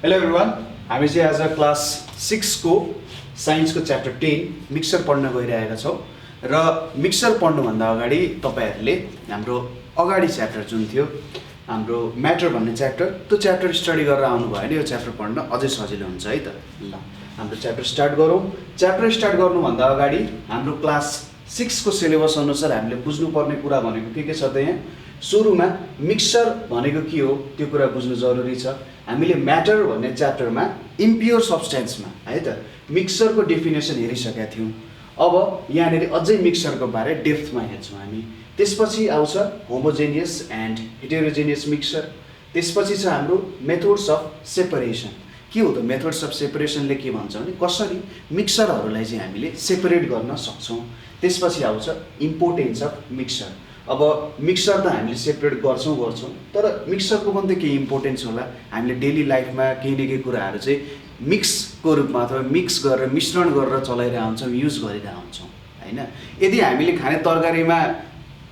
Hello everyone, हामी चाहिँ आज क्लास 6 को साइन्सको च्याप्टर 10 मिक्सर पढ्न गइरहेका छौँ र मिक्सर पढ्नुभन्दा अगाडि तपाईहरुले हाम्रो अगाडि च्याप्टर जुन थियो हाम्रो म्याटर भन्ने च्याप्टर त्यो च्याप्टर स्टडी गरेर आउनु भयो भने यो च्याप्टर पढ्न अझै सजिलो हुन्छ है त। ल हाम्रो च्याप्टर स्टार्ट गरौँ। च्याप्टर स्टार्ट गर्नुभन्दा अगाडि हाम्रो क्लास 6 को सिलेबस अनुसार हामीले बुझ्नुपर्ने कुरा भनेको के छ त यहाँ सुरुमा मिक्सर भनेको के हो त्यो कुरा बुझ्नु जरुरी छ। हामीले म्याटर भन्ने च्याप्टरमा इम्प्योर सब्स्टेन्समा है त मिक्सरको डेफिनेसन हेरिसकेका थियौँ। अब यहाँनिर अझै मिक्सरको बारे डेप्थमा हेर्छौँ हामी। त्यसपछि आउँछ होमोजेनियस एन्ड हेटेरोजेनियस मिक्सर। त्यसपछि छ हाम्रो मेथड्स अफ सेपरेसन। के हो त मेथड्स अफ सेपरेसनले के भन्छ भने कसरी मिक्सरहरूलाई चाहिँ हामीले सेपरेट गर्न सक्छौँ। त्यसपछि आउँछ इम्पोर्टेन्स अफ मिक्सर। अब मिक्सर त हामीले सेपरेट गर्छौँ तर मिक्सरको पनि त केही इम्पोर्टेन्स होला। हामीले डेली लाइफमा केही न केही कुराहरू चाहिँ मिक्सको रूपमा अथवा मिक्स गरेर मिश्रण गरेर चलाइरहेको हुन्छौँ, युज गरिरहेको हुन्छौँ होइन। यदि हामीले खाने तरकारीमा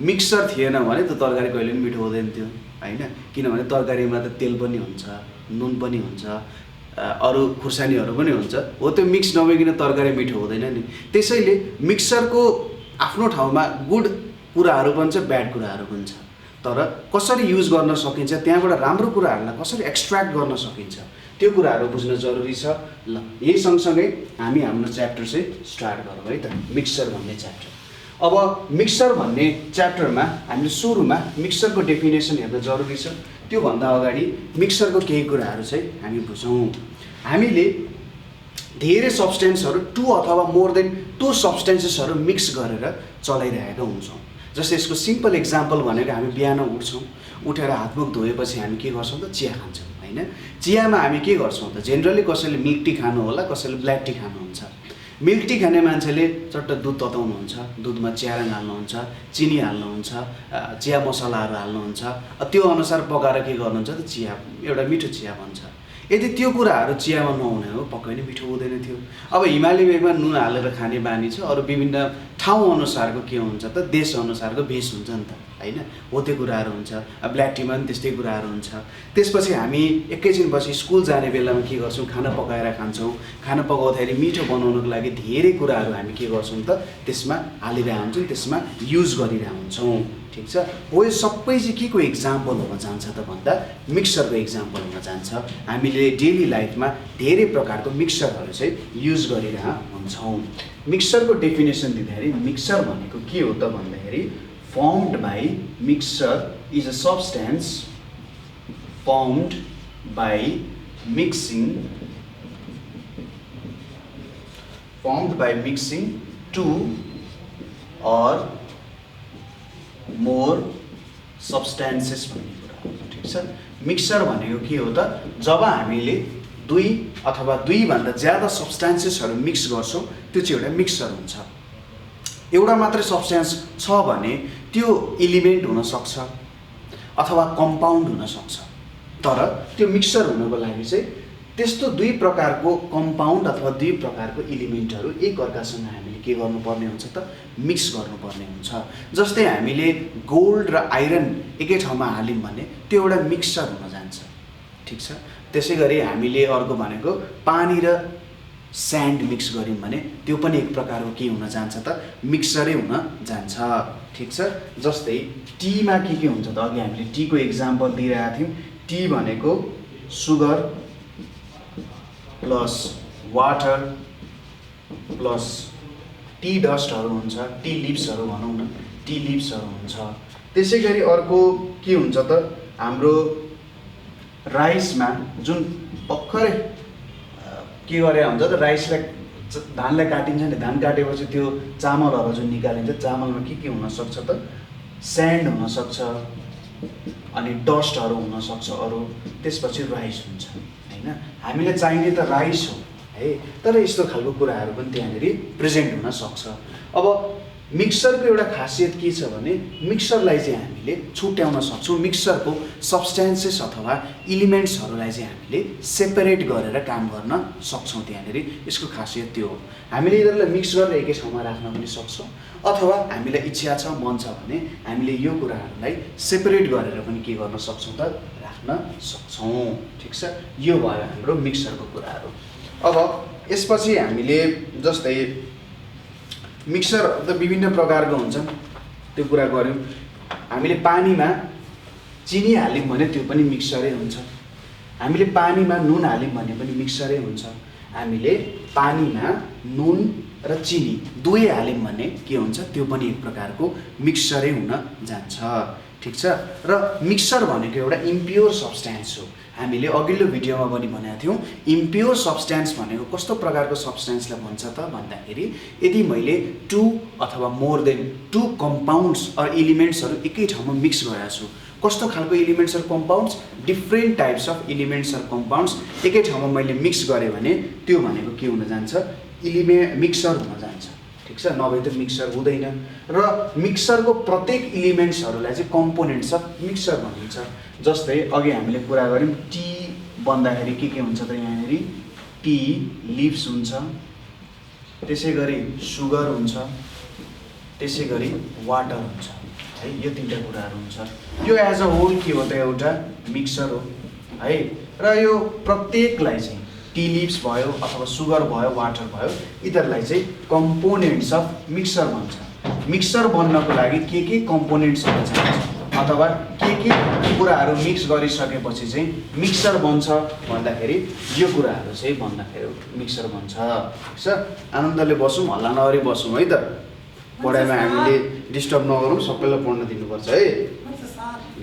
मिक्सर थिएन भने त तरकारी कहिले पनि मिठो हुँदैन थियो होइन। किनभने तरकारीमा त तेल पनि हुन्छ, नुन पनि हुन्छ, अरू खुर्सानीहरू पनि हुन्छ, हो त्यो मिक्स नभइकन तरकारी मिठो हुँदैन नि। त्यसैले मिक्सरको आफ्नो ठाउँमा गुड कुराहरू पनि छ, ब्याड कुराहरू पनि छ, तर कसरी युज गर्न सकिन्छ, त्यहाँबाट राम्रो कुराहरूलाई कसरी एक्सट्र्याक्ट गर्न सकिन्छ त्यो कुराहरू बुझ्न जरुरी छ। ल यही सँगसँगै हामी हाम्रो च्याप्टर चाहिँ स्टार्ट गरौँ है त, मिक्सर भन्ने च्याप्टर। अब मिक्सर भन्ने च्याप्टरमा हामीले सुरुमा मिक्सरको डेफिनेसन हेर्न जरुरी छ। त्योभन्दा अगाडि मिक्सरको केही कुराहरू चाहिँ हामी बुझौँ। हामीले धेरै सब्सटेन्सहरू 2 अथवा मोर देन 2 सब्सटेन्सेसहरू मिक्स गरेर चलाइरहेका हुन्छौँ। जस्तै यसको सिम्पल इक्जाम्पल भनेको हामी बिहान उठ्छौँ, उठेर हातमुख धोएपछि हामी के गर्छौँ त चिया खान्छौँ होइन। चियामा हामी के गर्छौँ त जेनरली कसैले मिल्क टी खानु होला, कसैले ब्ल्याक टी खानुहुन्छ। मिल्क टी खाने मान्छेले चट्ट दुध तताउनुहुन्छ, दुधमा चियारङ हाल्नुहुन्छ, चिनी हाल्नुहुन्छ, चिया मसलाहरू हाल्नुहुन्छ, त्यो अनुसार पकाएर के गर्नुहुन्छ त चिया एउटा मिठो चिया बन्छ। यदि त्यो कुराहरू चियामा नहुने हो पक्कै नै मिठो हुँदैन थियो। अब हिमाली वेगमा नुन हालेर खाने बानी छ, अरू विभिन्न ठाउँ अनुसारको के हुन्छ त देश अनुसारको भेष हुन्छ नि त होइन, हो त्यो कुराहरू हुन्छ। ब्ल्याक टीमा पनि त्यस्तै कुराहरू हुन्छ। त्यसपछि हामी एकैछिनपछि स्कुल जाने बेलामा के गर्छौँ, खाना पकाएर खान्छौँ। खाना पकाउँदाखेरि मिठो बनाउनको लागि धेरै कुराहरू हामी के गर्छौँ त त्यसमा हालिरहेको हुन्छौँ, त्यसमा युज गरिरहेको हुन्छौँ। ठिक छ, हो यो सबै चाहिँ के को इक्जाम्पल हुन जान्छ त भन्दा मिक्सरको इक्जाम्पल हुन जान्छ। हामीले डेली लाइफमा धेरै प्रकारको मिक्सरहरू चाहिँ युज गरिरहेका हुन्छौँ। मिक्सरको डेफिनेसन दिँदाखेरि मिक्सर भनेको के हो त भन्दाखेरि formed by mixer is a substance formed by mixing two or more substances भन्ने कुरा हो। ठिक छ, मिक्सर भनेको के हो त जब हामीले 2 अथवा 2 भन्दा ज्यादा सब्स्टेन्सेसहरू मिक्स गर्छौँ त्यो चाहिँ एउटा मिक्सर हुन्छ। एउटा मात्रै सब्स्टेन्स छ भने त्यो एलिमेन्ट हुन सक्छ अथवा कम्पाउन्ड हुन सक्छ, तर त्यो मिक्सर हुनको लागि चाहिँ त्यस्तो 2 प्रकारको कम्पाउन्ड अथवा 2 प्रकारको एलिमेन्टहरू एकअर्कासँग हामीले के गर्नुपर्ने हुन्छ त मिक्स गर्नुपर्ने हुन्छ। जस्तै हामीले गोल्ड र आइरन एकै ठाउँमा हाल्यौँ भने त्यो एउटा मिक्सर हुन जान्छ। ठिक छ, त्यसै गरी हामीले अर्को भनेको पानी र स्यान्ड मिक्स गऱ्यौँ भने त्यो पनि एक प्रकारको के हुन जान्छ त मिक्सरै हुन जान्छ। ठिक छ, जस्तै टीमा के हुन्छ त अघि हामीले टीको इक्जाम्पल दिइरहेका थियौँ। टी भनेको sugar plus water plus tea डस्टहरू हुन्छ, टी लिप्सहरू भनौँ न, टी लिप्सहरू हुन्छ। त्यसै गरी अर्को के हुन्छ त हाम्रो राइसमा जुन भर्खरै के गरे हुन्छ त राइसलाई धानलाई काटिन्छ नि, धान काटेपछि त्यो चामलहरू जुन निकालिन्छ चामलमा के हुनसक्छ त स्यान्ड हुनसक्छ अनि डस्टहरू हुनसक्छ अरू। त्यसपछि राइस हुन्छ होइन। हामीलाई चाहिने त राइस हो है, तर यस्तो खालको कुराहरू पनि त्यहाँनिर प्रेजेन्ट हुन सक्छ। अब मिक्सरको एउटा खासियत के छ भने मिक्सरलाई चाहिँ हामीले छुट्याउन सक्छौँ। मिक्सरको सब्स्टेन्सेस अथवा इलिमेन्ट्सहरूलाई चाहिँ हामीले सेपरेट गरेर काम गर्न सक्छौँ। त्यहाँनिर यसको खासियत त्यो हो। हामीले यिनीहरूलाई मिक्स गरेर एकै ठाउँमा राख्न पनि सक्छौँ अथवा हामीलाई इच्छा छ मन छ भने हामीले यो कुराहरूलाई सेपरेट गरेर पनि के गर्न सक्छौँ त राख्न राख्न सक्छौँ। ठिक छ, यो भयो हाम्रो मिक्सरको कुराहरू। अब यसपछि हामीले जस्तै मिक्सर त विभिन्न प्रकारको हुन्छन्, त्यो कुरा गऱ्यौँ। हामीले पानीमा चिनी हाल्यौँ भने त्यो पनि मिक्सरै हुन्छ। हामीले पानीमा नुन हाल्यौँ भने पनि मिक्सरै हुन्छ। हामीले पानीमा नुन र चिनी दुवै हाल्यौँ भने के हुन्छ, त्यो पनि एक प्रकारको मिक्सरै हुन जान्छ। ठिक छ, र मिक्सर भनेको एउटा इम्प्योर सब्स्ट्यान्स हो। हामीले अघिल्लो भिडियोमा पनि भनेका थियौँ, इम्प्योर सब्स्ट्यान्स भनेको कस्तो प्रकारको सब्स्ट्यान्सलाई भन्छ त भन्दाखेरि, यदि मैले 2 अथवा मोर देन 2 कम्पाउन्ड्स अर एलिमेन्ट्सहरू एकै ठाउँमा मिक्स गरेको छु। कस्तो खालको elements or compounds, different types of elements or compounds एकै ठाउँमा मैले मिक्स गरेँ भने त्यो भनेको के हुन जान्छ, मिक्सर हुन जान्छ। ठिक छ, नभए त मिक्सर हुँदैन। र मिक्सरको प्रत्येक एलिमेन्ट्सहरूलाई चाहिँ कम्पोनेन्ट्स अफ मिक्सर भनिन्छ। जस्तै अघि हामीले कुरा गऱ्यौँ, टी बन्दाखेरि के हुन्छ त यहाँनिर टी लिभ्स हुन्छ, त्यसै गरी सुगर हुन्छ, त्यसै गरी वाटर हुन्छ है। यो तीनटा कुराहरू हुन्छ। यो एज अ होल के हो त, एउटा मिक्सर हो है। र यो प्रत्येकलाई चाहिँ टी लिभ्स भयो अथवा सुगर भयो वाटर भयो, यिनीहरूलाई चाहिँ कम्पोनेन्ट्स अफ मिक्सर भन्छ। मिक्सर बन्नको लागि के कम्पोनेन्ट्सहरू चाहिन्छ अथवा के कुराहरू मिक्स गरिसकेपछि चाहिँ मिक्सर बन्छ भन्दाखेरि यो कुराहरू चाहिँ भन्दाखेरि मिक्सर बन्छ। ठिक छ, आनन्दले बसौँ, हल्ला नगरी बसौँ है त। पढाइमा हामीले डिस्टर्ब नगरौँ, सबैलाई पढ्न दिनुपर्छ है।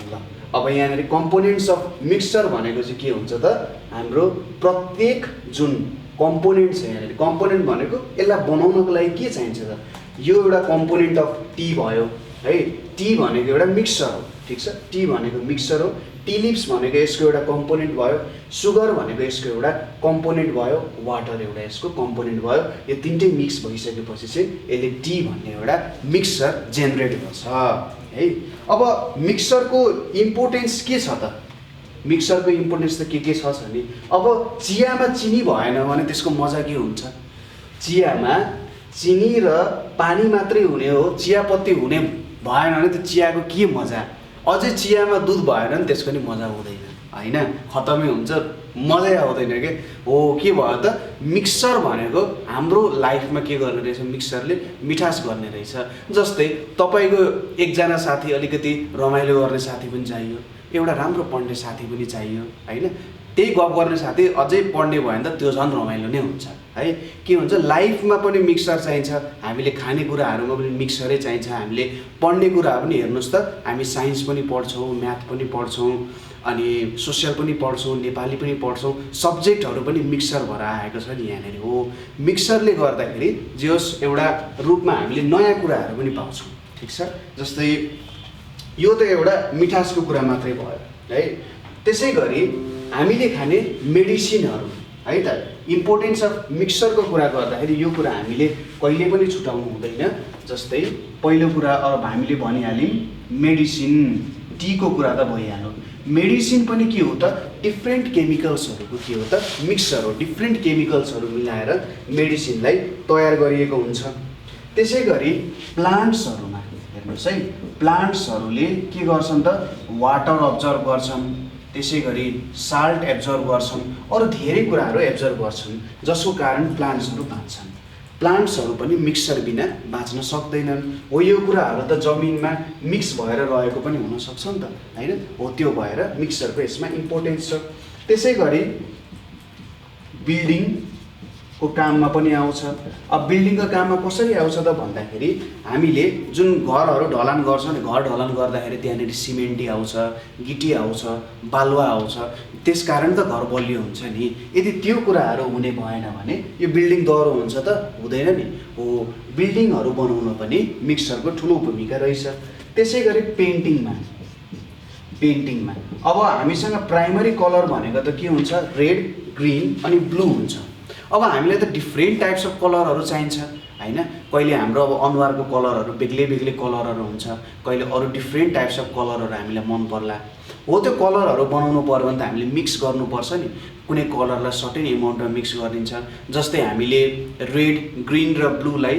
ल, अब यहाँनिर कम्पोनेन्ट्स अफ मिक्सचर भनेको चाहिँ के हुन्छ त, हाम्रो प्रत्येक जुन कम्पोनेन्ट छ यहाँनिर, कम्पोनेन्ट भनेको यसलाई बनाउनको लागि के चाहिन्छ त, यो एउटा कम्पोनेन्ट अफ टी भयो है। टी भनेको एउटा मिक्सर हो। ठिक छ, टी भनेको मिक्सर हो। टी लिभ्स भनेको यसको एउटा कम्पोनेन्ट भयो, सुगर भनेको यसको एउटा कम्पोनेन्ट भयो, वाटर एउटा यसको कम्पोनेन्ट भयो। यो तिनटै मिक्स भइसकेपछि चाहिँ यसले टी भन्ने एउटा मिक्सर जेनेरेट गर्छ है। अब मिक्सरको इम्पोर्टेन्स के छ त, मिक्सरको इम्पोर्टेन्स त के छ भने, अब चियामा चिनी भएन भने त्यसको मजा के हुन्छ। चियामा चिनी र पानी मात्रै हुने हो, चियापत्ती हुने भएन भने त्यो चियाको के मजा। अझै चियामा दुध भएन भने त्यसको नि मजा हुँदैन होइन, खतमै हुन्छ, मजै आउँदैन के हो। के भयो त, मिक्सर भनेको हाम्रो लाइफमा के गर्ने रहेछ, मिक्सरले मिठास गर्ने रहेछ। जस्तै तपाईँको एकजना साथी अलिकति रमाइलो गर्ने साथी पनि चाहियो, एउटा राम्रो पढ्ने साथी पनि चाहियो होइन। त्यही गफ गर्ने साथी अझै पढ्ने भयो भने त त्यो झन् रमाइलो नै हुन्छ है। के हुन्छ, लाइफमा पनि मिक्सर चाहिन्छ, हामीले खानेकुराहरूमा पनि मिक्सरै चाहिन्छ। हामीले पढ्ने कुराहरू पनि हेर्नुहोस् त, हामी साइन्स पनि पढ्छौँ, म्याथ पनि पढ्छौँ, अनि सोसियल पनि पढ्छौँ, नेपाली पनि पढ्छौँ, सब्जेक्टहरू पनि मिक्सर भएर आएको छ नि यहाँनिर हो। मिक्सरले गर्दाखेरि जे होस् एउटा रूपमा हामीले नयाँ कुराहरू पनि पाउँछौँ। ठिक छ, जस्तै यो त एउटा मिठासको कुरा मात्रै भयो है। त्यसै गरी हामीले खाने मेडिसिनहरू है त, इम्पोर्टेन्स अफ मिक्सरको कुरा गर्दाखेरि यो कुरा हामीले कहिले पनि छुटाउनु हुँदैन। जस्तै पहिलो कुरा अब हामीले भनिहाल्यौँ मेडिसिन, टीको कुरा त भइहाल्यो। मेडिसिन पनि के हो त, डिफ्रेन्ट केमिकल्सहरूको के हो त मिक्सर हो। डिफ्रेन्ट केमिकल्सहरू मिलाएर मेडिसिनलाई तयार गरिएको हुन्छ। त्यसै गरी प्लान्ट्सहरूमा हेर्नुहोस् है, प्लान्ट्सहरूले के गर्छन् त, वाटर अब्जर्भ गर्छन्, त्यसै गरी साल्ट एब्जर्भ गर्छन्, अरू धेरै कुराहरू एब्जर्भ गर्छन्, जसको कारण प्लान्ट्सहरू बाँच्छन्। प्लान्ट्सहरू पनि मिक्सर बिना बाँच्न सक्दैनन्। हो यो कुराहरू त जमिनमा मिक्स भएर रहेको पनि हुनसक्छ नि त होइन। हो त्यो भएर मिक्सरको यसमा इम्पोर्टेन्स छ। त्यसै गरी बिल्डिङको काममा पनि आउँछ। अब बिल्डिङको काममा कसरी आउँछ त भन्दाखेरि, हामीले जुन घरहरू ढलान गर्छौँ नि, घर ढलान गर्दाखेरि त्यहाँनिर सिमेन्टी आउँछ, गिटी आउँछ, बालुवा आउँछ, त्यसकारण त घर बलियो हुन्छ नि। यदि त्यो कुराहरू हुने भएन भने यो बिल्डिङ दह्रो हुन्छ त, हुँदैन नि हो। बिल्डिङहरू बनाउन पनि मिक्सरको ठुलो भूमिका रहेछ। त्यसै गरी पेन्टिङमा अब हामीसँग प्राइमरी कलर भनेको त के हुन्छ, रेड, ग्रिन अनि ब्लू हुन्छ। अब हामीलाई त डिफ्रेन्ट टाइप्स अफ कलरहरू चाहिन्छ होइन। कहिले हाम्रो अब अनुहारको कलरहरू बेग्लै कलरहरू हुन्छ, कहिले अरू डिफ्रेन्ट टाइप्स अफ कलरहरू हामीलाई मन पर्ला। हो त्यो कलरहरू बनाउनु पर्यो भने त हामीले मिक्स गर्नुपर्छ नि। कुनै कलरलाई सर्टेन एमाउन्टमा मिक्स गरिदिन्छ। जस्तै हामीले रेड, ग्रिन र ब्लूलाई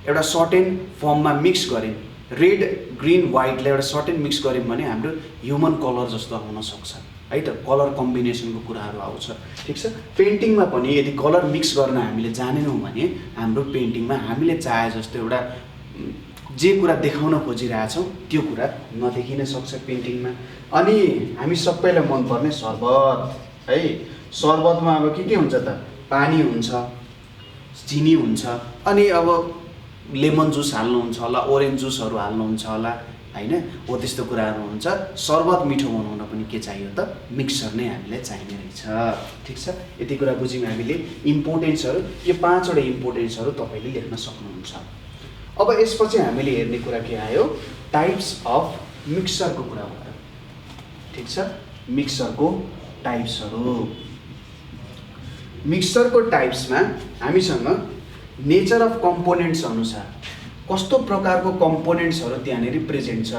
एउटा सर्टेन फर्ममा मिक्स गऱ्यौँ, रेड, ग्रिन, वाइटलाई एउटा सर्टेन मिक्स गऱ्यौँ भने हाम्रो ह्युमन कलर जस्तो हुनसक्छ है त कलर कम्बिनेसनको कुराहरू आउँछ ठीक छ। पेन्टिङमा पनि यदि कलर मिक्स गर्न हामीले जानेनौँ भने हाम्रो पेन्टिङमा हामीले चाहे जस्तो एउटा जे कुरा देखाउन खोजिरहेछौँ त्यो कुरा नदेखिन सक्छ पेन्टिङमा। अनि हामी सबैलाई मनपर्ने शरबत है, शरबतमा अब के हुन्छ त, पानी हुन्छ, चिनी हुन्छ, अनि अब लेमन जुस हाल्नुहुन्छ होला, ओरेन्ज जुसहरू हाल्नुहुन्छ होला हैन, हो त्यस्तो कुराहरू हुन्छ। शरबत मिठो बनाउन पनि के चाहियो त, मिक्सर नै हामीलाई चाहिने रहेछ ठीक छ। यति कुरा बुझ्यौँ हामीले इम्पोर्टेन्सहरू। यो 5 वटा इम्पोर्टेन्सहरू तपाईँले लेख्न सक्नुहुन्छ। अब यसपछि हामीले हेर्ने कुरा के आयो, टाइप्स अफ मिक्सरको कुरा भयो ठीक छ। मिक्सरको टाइप्सहरू, मिक्सरको टाइप्समा हामीसँग नेचर अफ कम्पोनेन्ट्स अनुसार कस्तो प्रकारको कम्पोनेन्ट्सहरू त्यहाँनिर प्रेजेन्ट छ,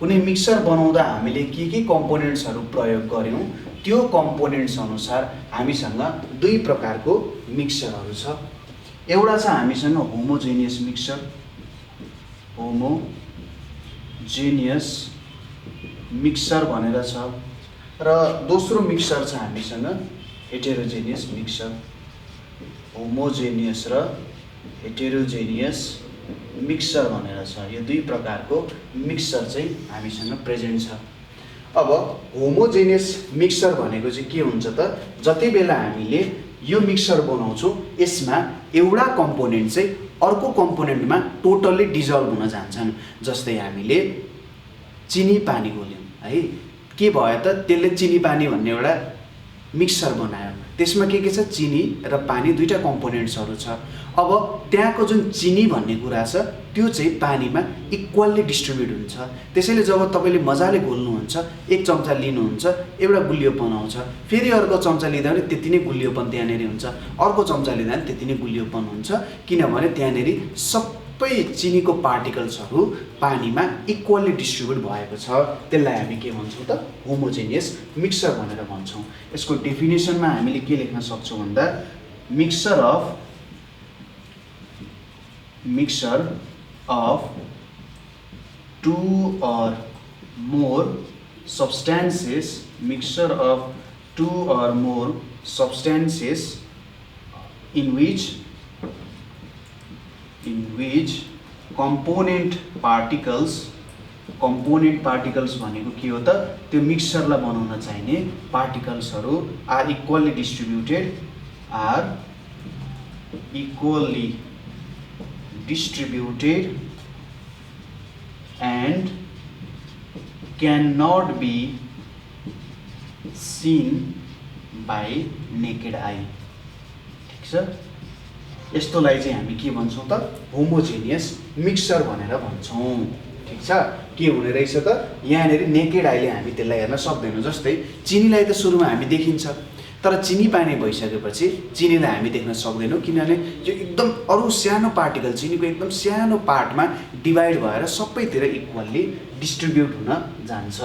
कुनै मिक्सर बनाउँदा हामीले के कम्पोनेन्ट्सहरू प्रयोग गर्यौँ त्यो कम्पोनेन्ट्स अनुसार हामीसँग 2 प्रकारको मिक्सरहरू छ। एउटा छ हामीसँग होमोजेनियस मिक्सर, होमोजेनियस मिक्सर भनेर छ, र दोस्रो मिक्सर छ हामीसँग हेटेरोजेनियस मिक्सर। होमोजेनियस र हेटेरोजेनियस मिक्सर भनेर छ। यो 2 प्रकारको मिक्सर चाहिँ हामीसँग प्रेजेन्ट छ। अब होमोजेनियस मिक्सर भनेको चाहिँ के हुन्छ त, जति बेला हामीले यो मिक्सर बनाउँछौँ यसमा एउटा कम्पोनेन्ट चाहिँ अर्को कम्पोनेन्टमा टोटल्ली डिजल्भ हुन जान्छन्। जस्तै हामीले चिनी पानी घोल्यौँ है, के भयो त, त्यसले चिनी पानी भन्ने एउटा मिक्सर बनायो, त्यसमा के छ, चिनी र पानी 2टा कम्पोनेन्ट्सहरू छ। अब त्यहाँको जुन चिनी भन्ने कुरा छ त्यो चाहिँ पानीमा इक्वल्ली डिस्ट्रिब्युट हुन्छ। त्यसैले जब तपाईँले मजाले घोल्नुहुन्छ, 1 चम्चा लिनुहुन्छ, एउटा गुलियोपन आउँछ, फेरि अर्को चम्चा लिँदा पनि त्यति नै गुलियोपन त्यहाँनिर हुन्छ, अर्को चम्चा लिँदा पनि त्यति नै गुलियोपन हुन्छ, किनभने त्यहाँनिर सबै चिनीको पार्टिकल्सहरू पानीमा इक्वल्ली डिस्ट्रिब्युट भएको छ। त्यसलाई हामी के भन्छौँ त, होमोजेनियस मिक्सर भनेर भन्छौँ। यसको डेफिनेसनमा हामीले के लेख्न सक्छौँ भन्दा, mixer of 2 or more substances, mixture of 2 or more substances in which component particles भनेको के हो त, त्यो मिक्सरलाई बनाउन चाहिने पार्टिकल्सहरू are equally distributed and cannot be seen by naked eye ठीक छ। यस्तोलाई चाहिँ हामी के भन्छौँ त, होमोजेनियस मिक्सर भनेर भन्छौँ ठीक छ। के हुने रहेछ त, यहाँनिर नेकेड आईले हामी त्यसलाई हेर्न सक्दैनौँ। जस्तै चिनीलाई त सुरुमा हामी देखिन्छ, तर चिनी पानी भइसकेपछि चिनीलाई हामी देख्न सक्दैनौँ, किनभने यो एकदम अरू सानो पार्टिकल, चिनीको एकदम सानो पार्टमा डिभाइड भएर सबैतिर इक्वल्ली डिस्ट्रिब्युट हुन जान्छ।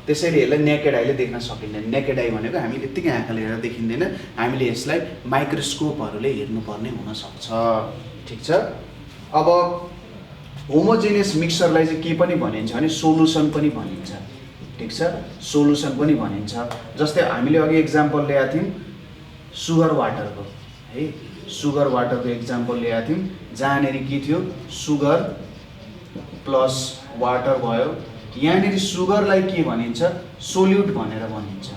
त्यसैले यसलाई नेकेड आईले देख्न सकिँदैन। नेकेड आई भनेको हामी यत्तिकै आँखाले हेरेर देखिँदैन, हामीले यसलाई माइक्रोस्कोपहरूले हेर्नुपर्ने हुनसक्छ ठीक छ। अब होमोजेनियस मिक्सरलाई चाहिँ के पनि भनिन्छ भने सोलुसन पनि भनिन्छ ठीक छ, सोलुसन पनि भनिन्छ। जस्तै हामीले अघि एक्जाम्पल ल्याएको थियौँ सुगर वाटरको है, सुगर वाटरको एक्जाम्पल ल्याएको थियौँ, जहाँनिर के थियो, सुगर प्लस वाटर भयो। यहाँनिर सुगरलाई के भनिन्छ, सोल्युट भनेर भनिन्छ,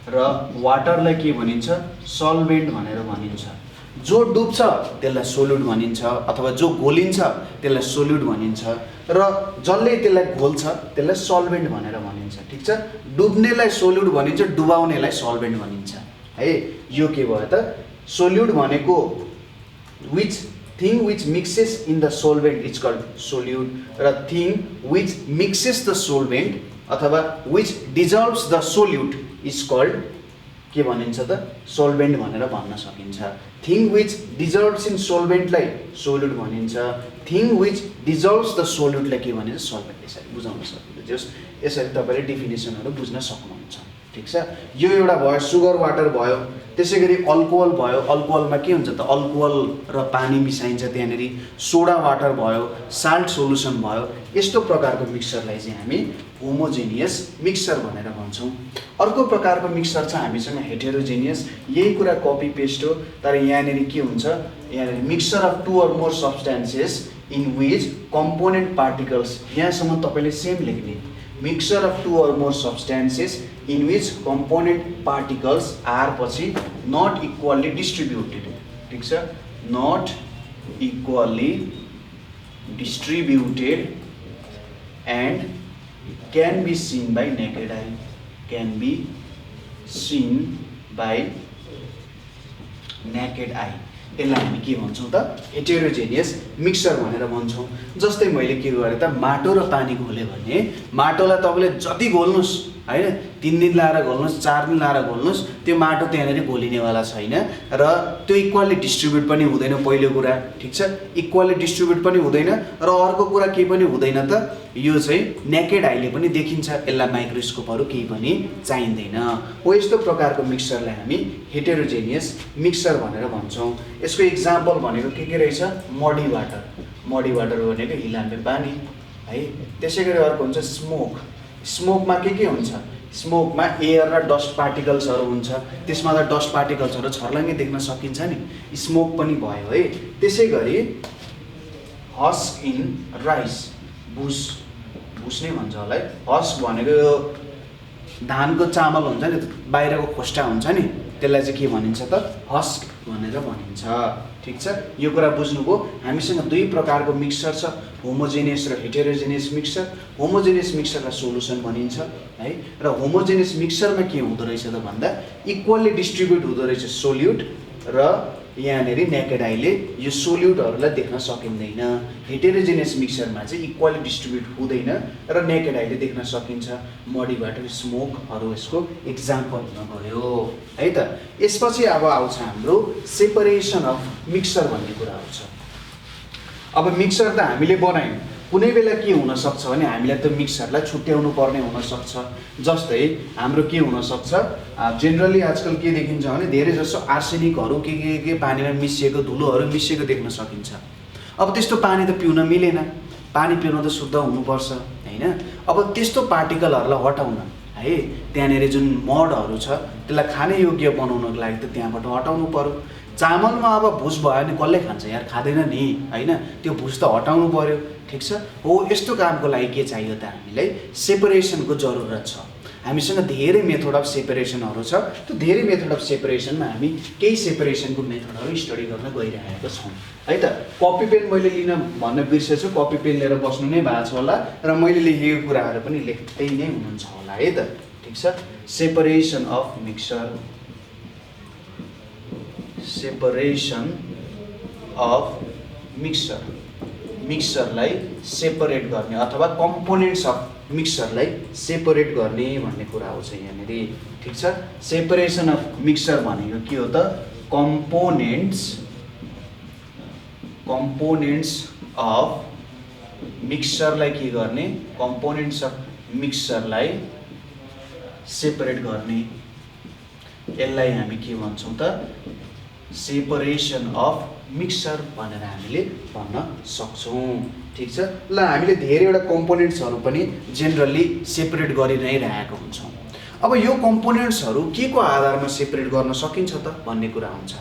र वाटरलाई के भनिन्छ, सल्भेन्ट भनेर भनिन्छ। जो डुब्छ त्यसलाई सोल्युट भनिन्छ, अथवा जो घोलिन्छ त्यसलाई सोल्युट भनिन्छ, र जसले त्यसलाई घोल्छ त्यसलाई सल्भेन्ट भनेर भनिन्छ ठीक छ। डुब्नेलाई सोल्युट भनिन्छ, डुबाउनेलाई सल्भेन्ट भनिन्छ है। यो के भयो त, सोल्युट भनेको thing which mixes in the solvent is called solute, र thing which mixes the solvent अथवा which dissolves the solute is called के भनिन्छ त, सोल्भेन्ट भनेर भन्न सकिन्छ। थिङ विच डिजल्भ्स इन सोल्भेन्टलाई सोल्युट भनिन्छ, थिङ विच डिजल्भ्स द सोल्युटलाई के भनिन्छ, सल्भेन्ट। यसरी बुझाउन सकिन्छ, जस यसरी तपाईँले डेफिनेसनहरू बुझ्न सक्नुहुन्छ ठिक छ। यो एउटा भयो सुगर वाटर भयो। त्यसैगरी अल्कोहल भयो। अल्कोहलमा के हुन्छ त अल्कोहल र पानी मिसाइन्छ त्यहाँनेर। सोडा वाटर भयो, साल्ट सोलुसन भयो। यस्तो प्रकारको मिक्सचरलाई चाहिँ हामी होमोजेनियस मिक्सचर भनेर भन्छौँ। अर्को प्रकारको मिक्सचर छ हामीसँग हेटेरोजेनियस। यही कुरा कपी पेस्ट हो, तर यहाँनेर के हुन्छ, यहाँनेर mixture of two or more substances in which component particles, यहाँसम्म तपाईँले सेम लेख्ने, mixture of two or more substances in which component particles are पछि नट इक्वल्ली डिस्ट्रिब्युटेड, ठिक छ, not equally distributed and can be seen by naked eye, can be seen by naked eye। यसलाई हामी के भन्छौँ त heterogeneous mixture भनेर भन्छौँ। जस्तै मैले के गरेँ त माटो र पानी घोलेँ भने माटोलाई तपाईँले जति घोल्नुहोस् हैन, 3 दिन लाएर घोल्नुहोस्, 4 दिन लाएर घोल्नुहोस्, त्यो माटो त्यहाँनेर घोलिनेवाला छैन र त्यो इक्वल्ली डिस्ट्रिब्युट पनि हुँदैन। पहिलो कुरा ठिक छ, इक्वल्ली डिस्ट्रिब्युट पनि हुँदैन र अर्को कुरा के पनि हुँदैन त, यो चाहिँ नेकेड आईले पनि देखिन्छ, यसलाई माइक्रोस्कोपहरू केही पनि चाहिँदैन। हो यस्तो प्रकारको मिक्सचरलाई हामी हेटेरोजेनियस मिक्सचर भनेर भन्छौँ। यसको इक्जाम्पल भनेको के रहेछ, मडी वाटर। मडी वाटर भनेको हिलाम्बे पानी है। त्यसैगरी अर्को हुन्छ स्मोक। स्मोकमा के हुन्छ, स्मोकमा एयर र डस्ट पार्टिकल्सहरू हुन्छ, त्यसमा त डस्ट पार्टिकल्सहरू छर्लङ्गै देख्न सकिन्छ नि, स्मोक पनि भयो है। त्यसैगरी हस्क इन राइस, भुस, भुस नै भन्छ होला है। हस्क भनेको यो धानको चामल हुन्छ नि, बाहिरको खोस्टा हुन्छ नि, त्यसलाई चाहिँ के भनिन्छ त हस्क भनेर भनिन्छ, ठिक छ। यो कुरा बुझ्नुभयो। हामीसँग दुई प्रकारको मिक्सचर छ, होमोजेनियस र हेटेरोजेनियस मिक्सचर। होमोजेनियस मिक्सचरलाई सोलुसन भनिन्छ है, र होमोजेनियस मिक्सचरमा के हुँदो रहेछ त भन्दा इक्वल्ली डिस्ट्रिब्युट हुँदो रहेछ सोल्युट, र यहाँनेरि नेकेड आईले यो सोल्युटहरूलाई देख्न सकिँदैन। हेटेरोजेनियस मिक्सचरमा चाहिँ इक्वल्ली डिस्ट्रिब्युट हुँदैन र नेकेड आईले देख्न सकिन्छ। मडी वाटर, स्मोकहरू यसको इक्जाम्पल हुन गयो है त। यसपछि अब आउँछ हाम्रो सेपरेसन अफ मिक्सचर भन्ने कुरा आउँछ। अब मिक्सचर त हामीले बनायौँ, कुनै बेला के हुनसक्छ भने हामीलाई त्यो मिक्सचरलाई छुट्याउनु पर्ने हुनसक्छ। जस्तै हाम्रो के हुनसक्छ, जेनरली आजकल के देखिन्छ भने धेरै जसो आर्सेनिकहरू के पानीमा मिसिएको, धुलोहरू मिसिएको देख्न सकिन्छ। अब त्यस्तो पानी त पिउन मिलेन, पानी पिउन त शुद्ध हुनुपर्छ हैन। अब त्यस्तो पार्टिकलहरूलाई हटाउन है, त्यहाँनेर जुन मडहरू छ त्यसलाई खाने योग्य बनाउनको लागि त त्यहाँबाट हटाउनु पर्यो। चामलमा अब भुस भयो भने कसले खान्छ यार, खाँदैन नि हैन, त्यो भुस त हटाउनु पर्यो, ठिक छ। हो यस्तो कामको लागि के चाहियो त हामीलाई सेपरेसनको जरुरत छ। हामीसँग धेरै मेथड अफ सेपरेसनहरू छ। त्यो धेरै मेथड अफ सेपरेसनमा हामी केही सेपरेसनको मेथडहरू स्टडी गर्न गइरहेका छौँ है त। कपी पेन मैले लिन भन्न बिर्सेछु, कपी पेन लिएर बस्नु नै भएको छ होला र मैले लेखेको कुराहरू पनि लेख्दै नै हुनुहुन्छ होला है त, ठिक छ। Separation of mixture, separation of mixture, मिक्सचरलाई सेपरेट गर्ने अथवा कम्पोनेन्ट्स अफ मिक्सचरलाई सेपरेट गर्ने भन्ने कुरा आउँछ यहाँनिर, ठिक छ। सेपरेसन अफ मिक्सचर भनेको के हो त, कम्पोनेन्ट्स अफ मिक्सचरलाई के गर्ने, कम्पोनेन्ट्स अफ मिक्सचरलाई सेपरेट गर्ने। यसलाई हामी के भन्छौँ त, सेपरेसन अफ मिक्सचर भनेर हामीले भन्न सक्छौँ, ठिक छ। ल हामीले धेरैवटा कम्पोनेन्ट्सहरू पनि जेनरली सेपरेट गरि नै रहेको हुन्छौँ। अब यो कम्पोनेन्ट्सहरू के को आधारमा सेपरेट गर्न सकिन्छ त भन्ने कुरा हुन्छ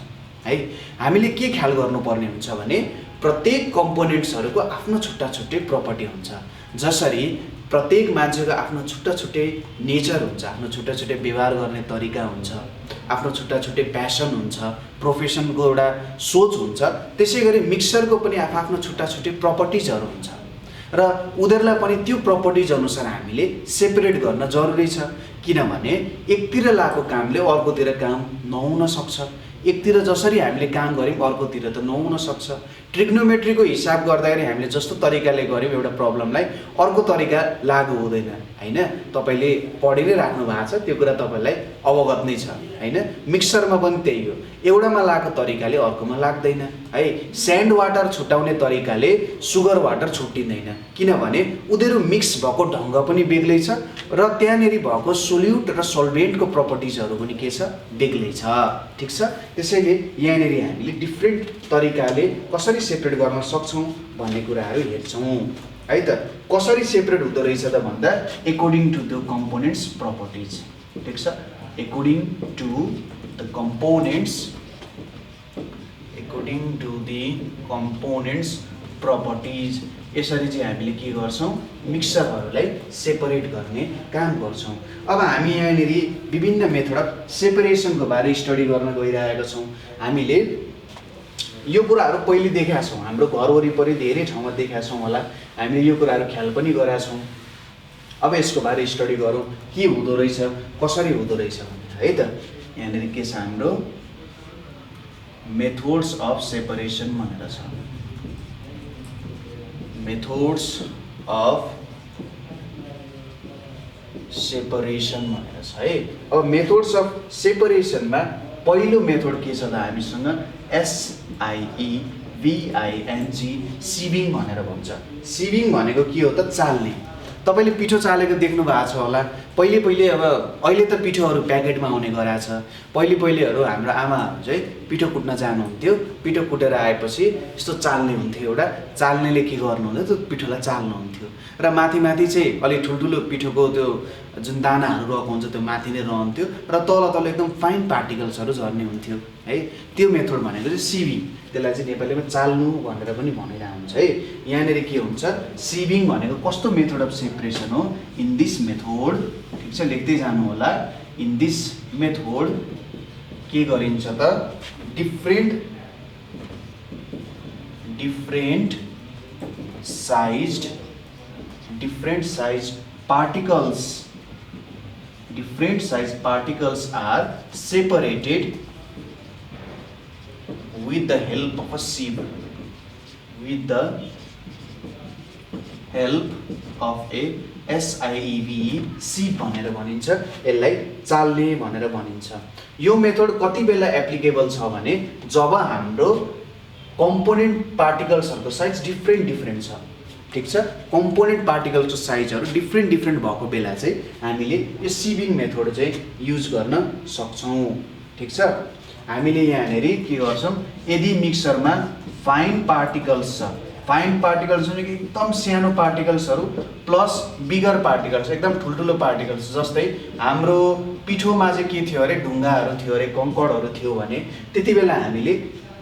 है। हामीले के ख्याल गर्नुपर्ने हुन्छ भने प्रत्येक कम्पोनेन्ट्सहरूको आफ्नो छुट्टा छुट्टै प्रपर्टी हुन्छ। जसरी प्रत्येक मान्छेको आफ्नो छुट्टा छुट्टै नेचर हुन्छ, आफ्नो छुट्टा छुट्टै व्यवहार गर्ने तरिका हुन्छ, आफ्नो छुट्टा छुट्टै प्यासन हुन्छ, प्रोफेसनको एउटा सोच हुन्छ, त्यसै गरी मिक्सचरको पनि आफ्नो छुट्टा छुट्टै प्रपर्टिजहरू हुन्छ र उनीहरूलाई पनि त्यो प्रपर्टिज अनुसार हामीले सेपरेट गर्न जरुरी छ। किनभने एकतिर लागेको कामले अर्कोतिर काम नहुन सक्छ, एकतिर जसरी हामीले काम गऱ्यौँ अर्कोतिर त नहुन सक्छ, ट्रिग्नोमेट्रीको हिसाब गर्दाखेरि हामीले जस्तो तरिकाले गर्यौँ एउटा प्रब्लमलाई अर्को तरिका लागू हुँदैन हैन। तपाईले पढि नै राख्नु भएको छ, त्यो कुरा तपाईलाई अवगत नै छ हैन। मिक्सरमा पनि त्यही हो, एउटामा लागेको तरिकाले अर्कोमा लाग्दैन है। स्यान्ड वाटर छुटाउने तरिकाले सुगर वाटर छुट्टिँदैन, किनभने उनीहरू मिक्स भएको ढङ्ग पनि बेग्लै छ र त्यहाँनेरि भएको सोल्युट र सल्भेन्टको प्रपर्टिजहरू पनि के छ, बेग्लै छ। ठिक छ, त्यसैले यहाँनेरि हामीले डिफ्रेन्ट तरिकाले कसरी सेपरेट गर्न सक्छौँ भन्ने कुराहरू हेर्छौँ है त। कसरी सेपरेट हुँदो रहेछ त भन्दा according to the components properties. ठिक छ, according to the components properties. यसरी चाहिँ हामीले के गर्छौँ, मिक्सरहरूलाई सेपरेट गर्ने काम गर्छौँ। अब हामी यहाँनेरि विभिन्न मेथड अफ सेपरेसनको बारे स्टडी गर्न गइरहेका छौँ। हामीले यो कुराहरू पहिले देखेका छौँ, हाम्रो घर वरिपरि धेरै ठाउँमा देखेका छौँ होला, हामीले यो कुराहरू ख्याल पनि गरेका छौँ। अब यसको बारे स्टडी गरौँ, के हुँदो रहेछ, कसरी हुँदो रहेछ भनेर है त। यहाँनिर के छ हाम्रो मेथड्स अफ सेपरेसन भनेर छ, मेथड्स अफ सेपरेसन भनेर छ है। अब मेथड्स अफ सेपरेसनमा पहिलो मेथड के छ त हामीसँग SIEVING सिभिङ भनेर भन्छ। सिभिङ भनेको के हो त, चाल्ने। तपाईले पिठो चालेको देख्नु भएको छ होला। पहिले अब अहिले त पिठोहरू प्याकेटमा आउने गरेको छ। पहिलेहरू हाम्रो आमाहरू चाहिँ पिठो कुट्न जानुहुन्थ्यो, पिठो कुटेर आएपछि यस्तो चाल्ने हुन्थ्यो एउटा, चाल्नेले के गर्नुहुन्थ्यो त्यो पिठोलाई चाल्नुहुन्थ्यो र माथि चाहिँ अलि ठुल्ठुलो पिठोको त्यो जुन दानाहरू रहेको हुन्छ त्यो माथि नै रहन्थ्यो र तल एकदम फाइन पार्टिकल्सहरू झर्ने हुन्थ्यो है। त्यो मेथड भनेको चाहिँ सिभिङ, त्यसलाई चाहिँ नेपालीमा चाल्नु भनेर पनि भनिरहेको हुन्छ है। यहाँनिर के हुन्छ, सिभिङ भनेको कस्तो मेथड अफ सेपरेसन हो, इन दिस मेथड। ठिक छ, लेख्दै जानु होला। इन दिस मेथड के गरिन्छ त, different sized particles are separated with the help of a sieve, sieve भनेर भनिन्छ। यसलाई चाल्ने भनेर भनिन्छ। यो मेथड कति बेला एप्लिकेबल छ भने जब हाम्रो कम्पोनेन्ट पार्टिकल्सहरूको साइज डिफ्रेन्ट छ। ठिक छ, कम्पोनेन्ट पार्टिकल्सको साइजहरू डिफ्रेन्ट भएको बेला चाहिँ हामीले यो सिभिङ मेथड चाहिँ युज गर्न सक्छौँ। ठिक छ, हामीले यहाँनेरि के गर्छौँ, यदि मिक्सरमा फाइन पार्टिकल्स छ, फाइन पार्टिकल्स भनेको एकदम सानो पार्टिकल्सहरू प्लस बिगर पार्टिकल्स, एकदम ठुल्ठुलो पार्टिकल्स, जस्तै हाम्रो पिठोमा चाहिँ के थियो अरे, ढुङ्गाहरू थियो अरे, कङ्कडहरू थियो भने त्यति बेला हामीले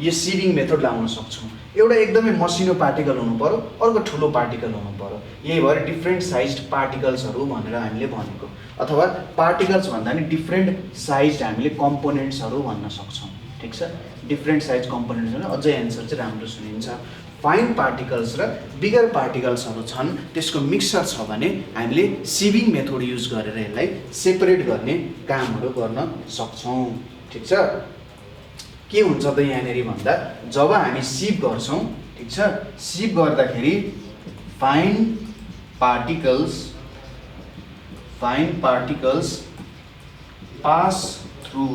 यो सिभिङ मेथड लाउन सक्छौँ। एउटा एकदमै मसिनो पार्टिकल हुनु पर्यो, अर्को ठुलो पार्टिकल हुनु पर्यो। यही भएर डिफ्रेन्ट साइज्ड पार्टिकल्सहरू भनेर हामीले भनेको, अथवा पार्टिकल्स भन्दा नि डिफ्रेन्ट साइज्ड हामीले कम्पोनेन्ट्सहरू भन्न सक्छौँ। ठिक छ, डिफ्रेन्ट साइज कम्पोनेन्ट्स भने अझै एन्सर चाहिँ राम्रो सुनिन्छ। फाइन पार्टिकल्स र बिगर पार्टिकल्सहरू छन्, त्यसको मिक्सर छ भने हामीले सिभिङ मेथड युज गरेर यसलाई सेपरेट गर्ने कामहरू गर्न सक्छौँ। ठिक छ, के हुन्छ त यहाँनेरि भन्दा जब हामी सिभ गर्छौँ, ठिक छ, सिभ गर्दाखेरि fine particles pass through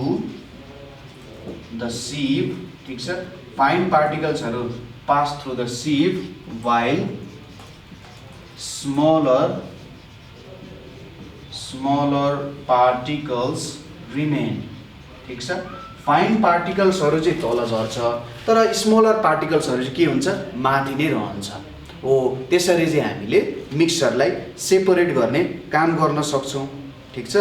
the sieve. ठिक छ, फाइन पार्टिकल्सहरू pass through the sieve while smaller particles remain। ठिक छ, फाइन पार्टिकल्सहरू चाहिँ तल झर्छ तर स्मलर पार्टिकल्सहरू चाहिँ के हुन्छ, माथि नै रहन्छ हो। त्यसरी चाहिँ हामीले मिक्सरलाई सेपरेट गर्ने काम गर्न सक्छौँ। ठिक छ,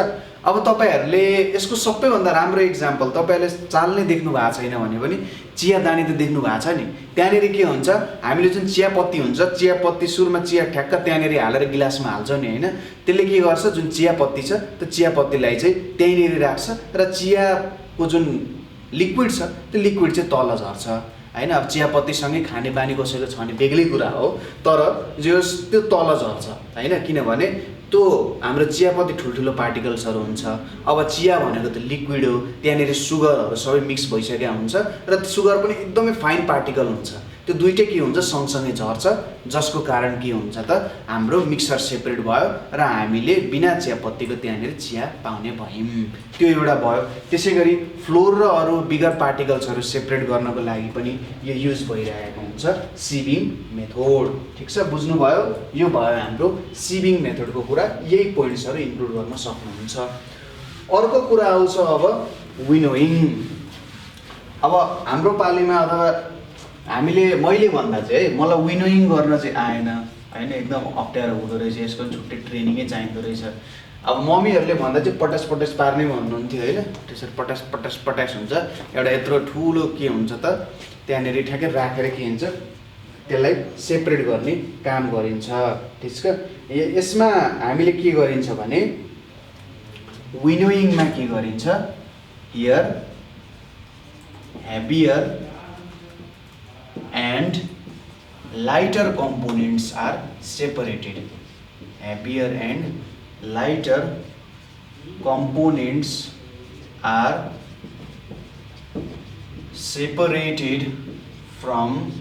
अब तपाईहरूले यसको सबैभन्दा राम्रो इक्जाम्पल तपाईहरूले चाल्ने देख्नु भएको छैन भने पनि चियादानी त देख्नु भएको छ नि। त्यहाँनिर के हुन्छ, हामीले जुन चियापत्ती हुन्छ, चियापत्ती सुरुमा चिया ठ्याक्क त्यहाँनिर हालेर गिलासमा हाल्छौँ नि होइन, त्यसले के गर्छ, जुन चियापत्ती छ त्यो चियापत्तीलाई चाहिँ त्यहीँनिर राख्छ र चियाको जुन लिक्विड छ त्यो लिक्विड चाहिँ तल झर्छ हैन। अब चियापत्तीसँगै खाने बानी कसैको छ भने बेग्लै कुरा हो, तर जो त्यो तल झर्छ हैन, किनभने त्यो हाम्रो चियापत्ती ठुल्ठुलो पार्टिकल्सहरू हुन्छ। अब चिया भनेको त लिक्विड हो, त्यहाँनिर सुगरहरू सबै मिक्स भइसकेको हुन्छ र सुगर पनि एकदमै फाइन पार्टिकल हुन्छ। त्यो दुईटै के हुन्छ सँगसँगै झर्छ, जसको कारण के हुन्छ त हाम्रो मिक्सर सेपरेट भयो र हामीले बिना चियापत्तीको त्यहाँनिर चिया पाउने भयौँ। त्यो एउटा भयो। त्यसै गरी फ्लोर र अरू बिगर पार्टिकल्सहरू सेपरेट गर्नको लागि पनि यो युज भइरहेको हुन्छ सिविङ मेथड। ठिक छ, बुझ्नुभयो? यो भयो हाम्रो सिविङ मेथडको कुरा। यही पोइन्ट्सहरू इन्क्लुड गर्न सक्नुहुन्छ। अर्को कुरा आउँछ अब विनोइङ। अब हाम्रो पालीमा अथवा मैले भन्दा चाहिँ मलाई विनोइङ गर्न चाहिँ आएन होइन, एकदम अप्ठ्यारो हुँदो रहेछ, यसको छुट्टै ट्रेनिङै चाहिँदो रहेछ। अब मम्मीहरूले भन्दा चाहिँ पटास पटास पार्ने भन्नुहुन्थ्यो होइन, त्यसरी पटास पटास पटास हुन्छ। एउटा यत्रो ठुलो के हुन्छ त त्यहाँनिर ठ्याक्कै राखेर के हुन्छ त्यसलाई सेपरेट गर्ने काम गरिन्छ। ठिक छ, यसमा हामीले के गरिन्छ भने विनोइङमा के गरिन्छ, here heavier and lighter components are separated. Heavier and lighter components are separated from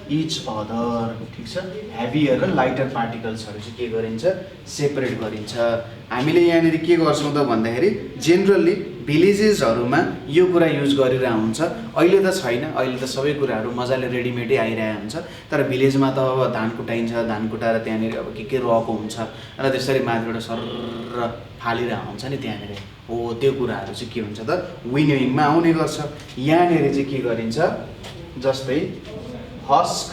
each other. ठिक छ, हेभियर र लाइटर पार्टिकल्सहरू चाहिँ के गरिन्छ सेपरेट गरिन्छ। हामीले यहाँनिर के गर्छौँ त भन्दाखेरि जेनरली भिलेजेसहरूमा यो कुरा युज गरिरहेको हुन्छ। अहिले त छैन, अहिले त सबै कुराहरू मजाले रेडिमेडै आइरहेको हुन्छ। तर भिलेजमा त अब धान कुटाइन्छ, धान कुटाएर त्यहाँनिर अब के रहेको हुन्छ र त्यसरी माथिबाट सरर फालिरहेको हुन्छ नि त्यहाँनिर। हो, त्यो कुराहरू चाहिँ के हुन्छ त विनोइङमा आउने गर्छ। यहाँनिर चाहिँ के गरिन्छ, जस्तै हस्क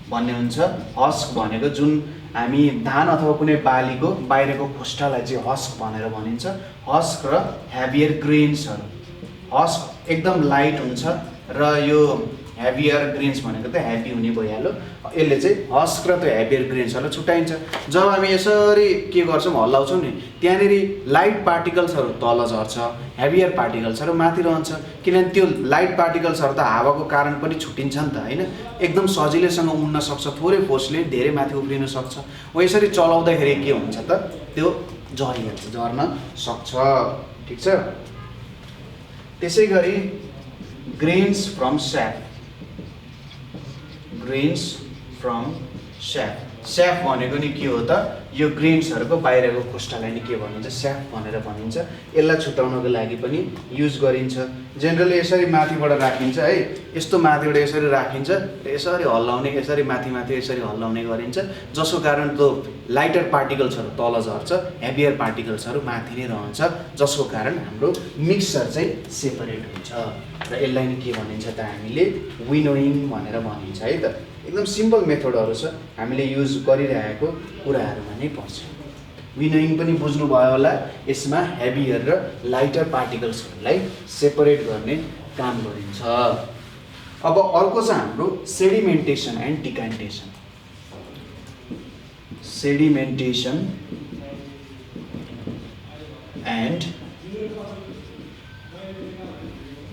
भन्ने हुन्छ। हस्क भनेको जुन हामी धान अथवा कुनै बालीको बाहिरको खोस्टालाई चाहिँ हस्क भनेर भनिन्छ। हस्क र हेभियर ग्रेन्सहरू। हस्क एकदम लाइट हुन्छ र यो हेभियर ग्रेन्स भनेको त हेभी हुने भइहाल्यो। यसले चाहिँ हस्क र त्यो हेभियर ग्रेन्सहरूलाई छुट्याइन्छ। जब हामी यसरी के गर्छौँ हल्लाउँछौँ नि, त्यहाँनिर लाइट पार्टिकल्सहरू तल झर्छ, हेभियर पार्टिकल्सहरू माथि रहन्छ। किनभने त्यो लाइट पार्टिकल्सहरू त हावाको कारण पनि छुट्टिन्छ नि त होइन, एकदम सजिलैसँग उड्न सक्छ, थोरै फोर्सले धेरै माथि उफ्रिन सक्छ। हो, यसरी चलाउँदाखेरि के हुन्छ त त्यो झरिहाल्छ, झर्न सक्छ। ठिक छ, त्यसै गरी grains from sap. Grains from sap. Sap भनेको नि के हो त, यो ग्रेन्सहरूको बाहिरको खोस्टालाई नि के भनिन्छ स्याप भनेर भनिन्छ। यसलाई छुटाउनको लागि पनि युज गरिन्छ। जेनरली यसरी माथिबाट राखिन्छ है, यस्तो माथिबाट यसरी राखिन्छ र यसरी हल्लाउने, यसरी माथि माथि यसरी हल्लाउने गरिन्छ, जसको कारण त्यो लाइटर पार्टिकल्सहरू तल झर्छ, हेभियर पार्टिकल्सहरू माथि नै रहन्छ, जसको कारण हाम्रो मिक्सर चाहिँ सेपरेट हुन्छ। र यसलाई नि के भनिन्छ त हामीले विनोइङ भनेर भनिन्छ है त। एकदम सिम्पल मेथडहरू छ, हामीले युज गरिरहेको कुराहरूमा नै पर्छ। विनोइङ पनि बुझ्नुभयो होला। यसमा हेभियर र लाइटर पार्टिकल्सहरूलाई सेपरेट गर्ने काम गरिन्छ। अब अर्को छ हाम्रो sedimentation and decantation. Sedimentation and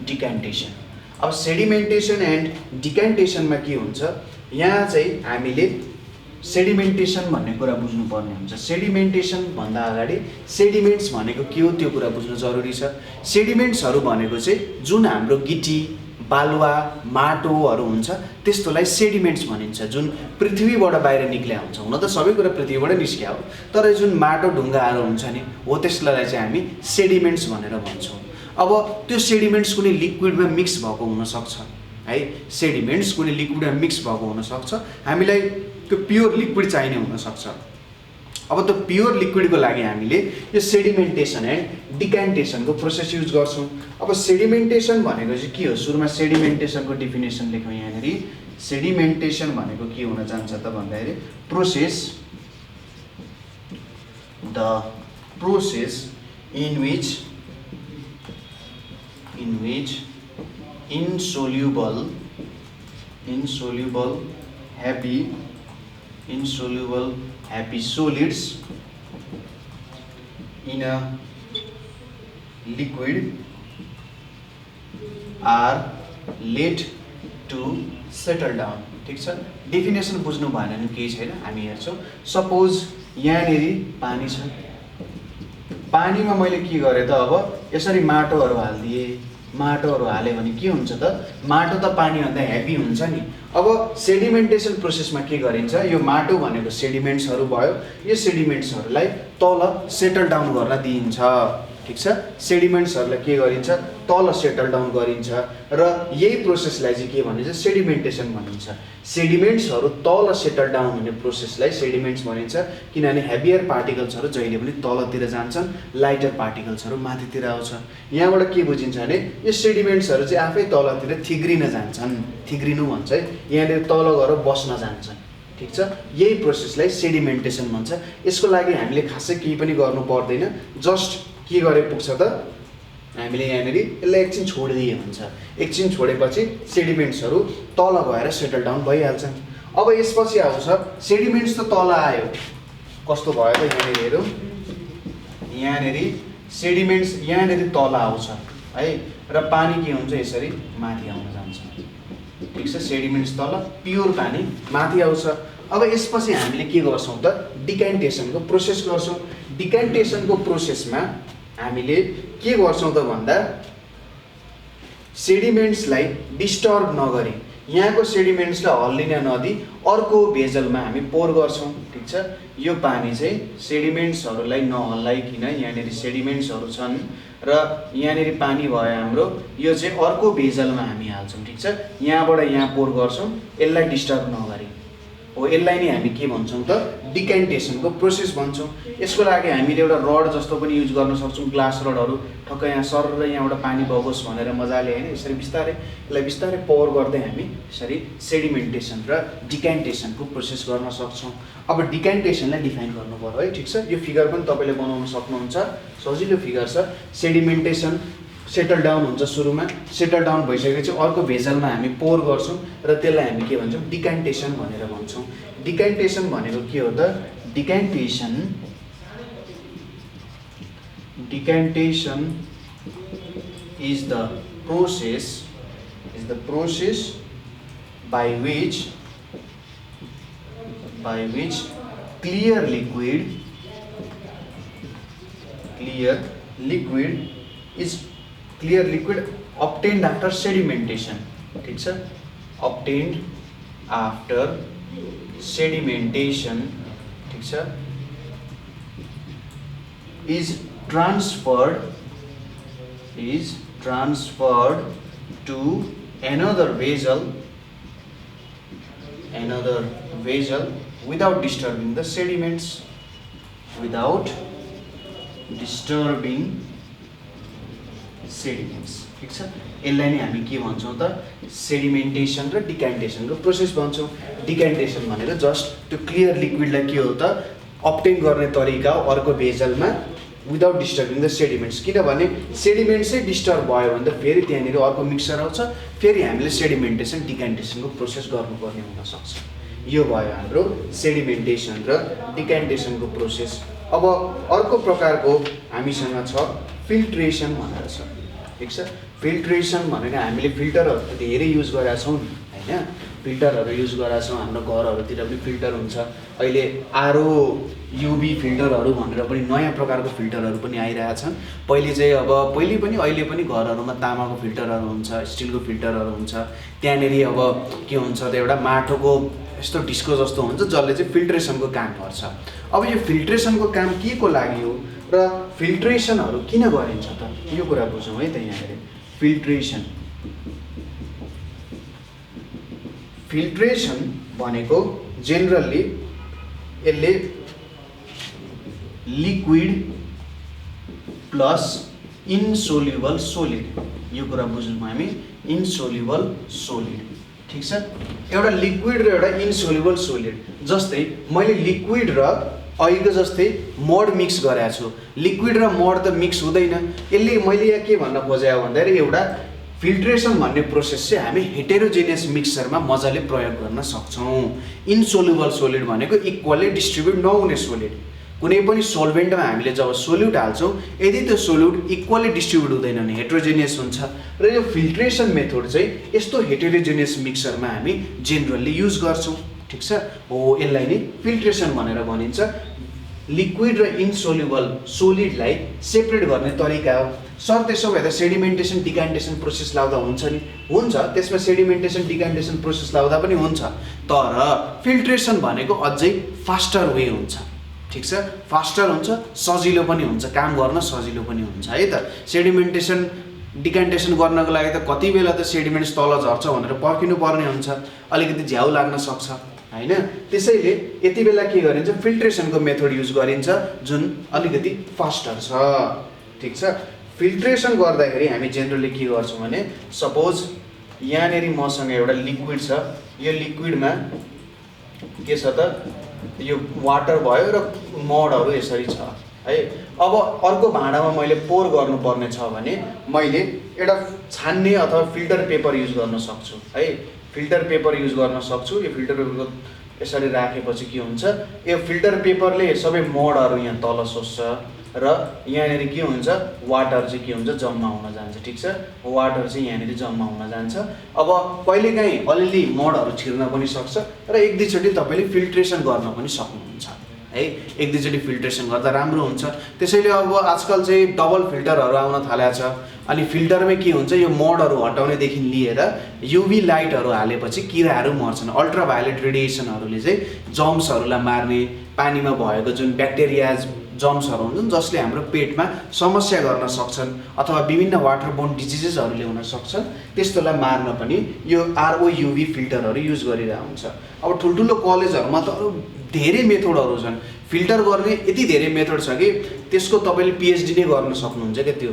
decantation. अब सेडिमेन्टेसन एन्ड डिकान्टेसनमा के हुन्छ, यहाँ चाहिँ हामीले सेडिमेन्टेसन भन्ने कुरा बुझ्नुपर्ने हुन्छ। सेडिमेन्टेसन भन्दा अगाडि सेडिमेन्ट्स भनेको के हो त्यो कुरा बुझ्नु जरुरी छ। सेडिमेन्ट्सहरू भनेको चाहिँ जुन हाम्रो गिटी, बालुवा, माटोहरू हुन्छ त्यस्तोलाई सेडिमेन्ट्स भनिन्छ, जुन पृथ्वीबाट बाहिर निक्ल्या हुन्छ। हुन त सबै कुरा पृथ्वीबाट निस्किया हो, तर जुन माटो ढुङ्गाहरू हुन्छ नि हो त्यसलाई चाहिँ हामी सेडिमेन्ट्स भनेर भन्छौँ। अब त्यो सेडिमेन्ट्स कुनै लिक्विडमा मिक्स भएको हुनसक्छ है, सेडिमेन्ट्स कुनै लिक्विडमा मिक्स भएको हुनसक्छ। हामीलाई त्यो प्योर लिक्विड चाहिने हुनसक्छ। अब त्यो प्योर लिक्विडको लागि हामीले यो सेडिमेन्टेसन एन्ड डिकान्टेसनको प्रोसेस युज गर्छौँ। अब सेडिमेन्टेसन भनेको चाहिँ के हो, सुरुमा सेडिमेन्टेसनको डिफिनेसन लेखौँ यहाँनिर। सेडिमेन्टेसन भनेको के हुन जान्छ त भन्दाखेरि the process in which insoluble happy solids in a liquid are let to settle down। ठीक छ, डेफिनेसन बुझ्नु भएन भने केही छैन, हामी हेर्छौँ। सपोज यहाँनिर पानी छ, पानीमा मैले के गरेँ त अब यसरी माटोहरू हालिदिएँ माटोहरू हाल्यो भने के हुन्छ त माटो त पानीभन्दा हेभी हुन्छ नि। अब सेडिमेन्टेसन प्रोसेसमा के गरिन्छ यो माटो भनेको सेडिमेन्ट्सहरू भयो यो सेडिमेन्ट्सहरूलाई तल सेटल डाउन गर्न दिइन्छ ठिक छ। सेडिमेन्ट्सहरूलाई के गरिन्छ तल सेटल डाउन गरिन्छ र यही प्रोसेसलाई चाहिँ के भनिन्छ सेडिमेन्टेसन भनिन्छ। सेडिमेन्ट्सहरू तल सेटल डाउन हुने प्रोसेसलाई सेडिमेन्ट्स भनिन्छ किनभने हेभियर पार्टिकल्सहरू जहिले पनि तलतिर जान्छन् लाइटर पार्टिकल्सहरू माथितिर आउँछ। यहाँबाट के बुझिन्छ भने यो सेडिमेन्ट्सहरू चाहिँ आफै तलतिर थिग्रिन जान्छन् थिग्रिनु भन्छ है यहाँनिर तल गएर बस्न जान्छन् ठिक छ। यही प्रोसेसलाई सेडिमेन्टेसन भन्छ। यसको लागि हामीले खासै केही पनि गर्नु पर्दैन जस्ट के गरे पुग्छ त हामीले यहाँनिर यसलाई एकछिन छोडिदिए हुन्छ। एकछिन छोडेपछि सेडिमेन्ट्सहरू तल गएर सेटल डाउन भइहाल्छन्। अब यसपछि आउँछ सेडिमेन्ट्स त तल आयो कस्तो भयो त यहाँनिर हेरौँ यहाँनिर सेडिमेन्ट्स यहाँनिर तल आउँछ है र पानी के हुन्छ यसरी माथि आउन जान्छ ठिक छ। सेडिमेन्ट्स तल प्योर पानी माथि आउँछ। अब यसपछि हामीले के गर्छौँ त डिक्यान्टेसनको प्रोसेस गर्छौँ। डिक्यान्टेसनको प्रोसेसमा हामीले के गर्छौँ त भन्दा सेडिमेन्ट्सलाई डिस्टर्ब नगरी यहाँको सेडिमेन्ट्सलाई हल्लिन नदिई अर्को भेजलमा हामी पोर गर्छौँ ठिक छ। यो पानी चाहिँ सेडिमेन्ट्सहरूलाई नहल्लाइकन यहाँनिर सेडिमेन्ट्सहरू छन् र यहाँनिर पानी भयो हाम्रो यो चाहिँ अर्को भेजलमा हामी हाल्छौँ ठिक छ। यहाँबाट यहाँ पोर गर्छौँ यसलाई डिस्टर्ब नगरी हो। यसलाई नै हामी के भन्छौँ त डिक्यान्टेसनको प्रोसेस भन्छौँ। यसको लागि हामीले एउटा रड जस्तो पनि युज गर्न सक्छौँ ग्लास रडहरू ठक्क यहाँ सर र यहाँबाट पानी बगोस् भनेर मजाले होइन यसरी बिस्तारै यसलाई बिस्तारै पोर गर्दै हामी यसरी सेडिमेन्टेसन र डिक्यान्टेसनको प्रोसेस गर्न सक्छौँ। अब डिक्यान्टेसनलाई डिफाइन गर्नु पर्यो है ठिक छ। यो फिगर पनि तपाईँले बनाउन सक्नुहुन्छ सजिलो फिगर छ। सेडिमेन्टेसन सेटल डाउन हुन्छ सुरुमा सेटल डाउन भइसकेपछि अर्को भेजलमा हामी पोर गर्छौँ र त्यसलाई हामी के भन्छौँ डिक्यान्टेसन भनेर भन्छौँ। डिक्यान्टेसन भनेको के हो त डिक्यान्टेसन is the process by which clear liquid obtained after sedimentation ठीक छ। obtained after sedimentation ठीक छ is transferred to another vessel without disturbing the sediments ठीक छ। यसलाई नै हामी के भन्छौँ त सेडिमेन्टेसन र डिक्यान्टेसनको प्रोसेस भन्छौँ। डिक्यान्टेसन भनेर जस्ट त्यो क्लियर लिक्विडलाई के हो त अब्टेन गर्ने तरिका हो अर्को भेजलमा विदाउट डिस्टर्बिङ द सेडिमेन्ट्स। किनभने सेडिमेन्ट्स चाहिँ डिस्टर्ब भयो भने त फेरि त्यहाँनिर अर्को मिक्सर आउँछ फेरि हामीले सेडिमेन्टेसन डिक्यान्टेसनको प्रोसेस गर्नुपर्ने हुनसक्छ। यो भयो हाम्रो सेडिमेन्टेसन र डिक्यान्टेसनको प्रोसेस। अब अर्को प्रकारको हामीसँग छ फिल्ट्रेसन भनेर छ ठिक छ। फिल्ट्रेसन भनेको हामीले फिल्टरहरू त धेरै युज गरेका छौँ होइन फिल्टरहरू युज गरेका छौँ हाम्रो घरहरूतिर पनि फिल्टर हुन्छ। अहिले आरओ युभी फिल्टरहरू भनेर पनि नयाँ प्रकारको फिल्टरहरू पनि आइरहेछन्। पहिले पनि अहिले पनि घरहरूमा तामाको फिल्टरहरू हुन्छ स्टिलको फिल्टरहरू हुन्छ। त्यहाँनिर अब के हुन्छ त एउटा माटोको यस्तो डिस्को जस्तो हुन्छ जसले चाहिँ फिल्ट्रेसनको काम गर्छ। अब यो फिल्ट्रेसनको काम के को लागि हो र फिल्ट्रेसनहरू किन गरिन्छ त यो कुरा बुझौँ है त। यहाँनिर फिल्ट्रेसन भनेको जेनरली यसले लिक्विड प्लस इन्सोल्युबल सोलिड यो कुरा बुझ्यौँ हामी इन्सोल्युबल सोलिड ठिक छ। एउटा लिक्विड र एउटा इन्सोल्युबल सोलिड जस्तै मैले लिक्विड र अहिलेको जस्तै मड मिक्स गरेको छु। लिक्विड र मड त मिक्स हुँदैन। यसले मैले यहाँ के भन्न खोजेँ भन्दाखेरि एउटा फिल्ट्रेसन भन्ने प्रोसेस चाहिँ हामी हेटेरोजेनियस मिक्सरमा मजाले प्रयोग गर्न सक्छौँ। इन्सोल्युबल सोलिड भनेको इक्वली डिस्ट्रिब्युट नहुने सोलिड। कुनै पनि सोल्भेन्टमा हामीले जब सोल्युट हाल्छौँ यदि त्यो सोल्युट इक्वली डिस्ट्रिब्युट हुँदैन भने हेटेरोजेनियस हुन्छ र यो फिल्ट्रेसन मेथड चाहिँ यस्तो हेटेरोजेनियस मिक्सरमा हामी जेनरली युज गर्छौँ ठिक छ। हो यसलाई नै फिल्ट्रेसन भनेर भनिन्छ। लिक्विड र इन्सोल्युबल सोलिडलाई सेपरेट गर्ने तरिका हो। सर त्यसो भए त सेडिमेन्टेसन डिकान्टेसन प्रोसेस लाउँदा हुन्छ नि, हुन्छ, त्यसमा सेडिमेन्टेसन डिकान्टेसन प्रोसेस लाउँदा पनि हुन्छ, तर फिल्ट्रेसन भनेको अझै फास्टर वे हुन्छ, ठिक छ, फास्टर हुन्छ, सजिलो पनि हुन्छ, काम गर्न सजिलो पनि हुन्छ है त। सेडिमेन्टेसन डिकान्टेसन गर्नको लागि त कति बेला त सेडिमेन्ट्स तल झर्छ भनेर पर्खिनु पर्ने हुन्छ, अलिकति झ्याउ लाग्न सक्छ हैन। त्यसैले यति बेला के गरिन्छ, फिल्ट्रेसनको मेथड युज गरिन्छ जुन अलिकति फास्टर छ, ठिक छ। फिल्ट्रेसन गर्दाखेरि हामी जेनरली के गर्छौँ भने सपोज यहाँनेर मसँग एउटा लिक्विड छ, यो लिक्विडमा के छ त, यो वाटर भयो र मडहरू यसरी छ है। अब अर्को भाँडामा मैले पोर गर्नुपर्ने छ भने मैले एउटा छान्ने अथवा फिल्टर पेपर युज गर्न सक्छु है, फिल्टर पेपर युज गर्न सक्छु। यो फिल्टर पेपरको यसरी राखेपछि के हुन्छ, यो फिल्टर पेपरले सबै मडहरू यहाँ तल सोस्छ र यहाँनेर के हुन्छ, वाटर चाहिँ के हुन्छ, जम्मा हुन जान्छ, ठिक छ, वाटर चाहिँ यहाँनेर जम्मा हुन जान्छ। अब कहिलेकाहीँ अलिअलि मडहरू छिर्न पनि सक्छ र एक दुईचोटि तपाईँले फिल्ट्रेसन गर्न पनि सक्नुहुन्छ है, एक दुईचोटि फिल्ट्रेसन गर्दा राम्रो हुन्छ। त्यसैले अब आजकल चाहिँ डबल फिल्टरहरू आउन थालेको छ, अनि फिल्टरमै के हुन्छ, यो मडहरू हटाउनेदेखि लिएर युभी लाइटहरू हालेपछि किराहरू मर्छन्। अल्ट्राभायोलेट रेडिएसनहरूले चाहिँ जम्सहरूलाई मार्ने, पानीमा भएको जुन ब्याक्टेरियाज जम्सहरू हुन्छन् जसले हाम्रो पेटमा समस्या गर्न सक्छन् अथवा विभिन्न वाटरबोर्न डिजिजेसहरू ल्याउन सक्छन्, त्यस्तोलाई मार्न पनि यो आरओ युभी फिल्टरहरू युज गरिरहेको हुन्छ। अब ठुल्ठुलो कलेजहरूमा त अरू धेरै मेथडहरू छन्, फिल्टर गर्ने यति धेरै मेथड छ कि त्यसको तपाईँले पिएचडी नै गर्न सक्नुहुन्छ क्या। त्यो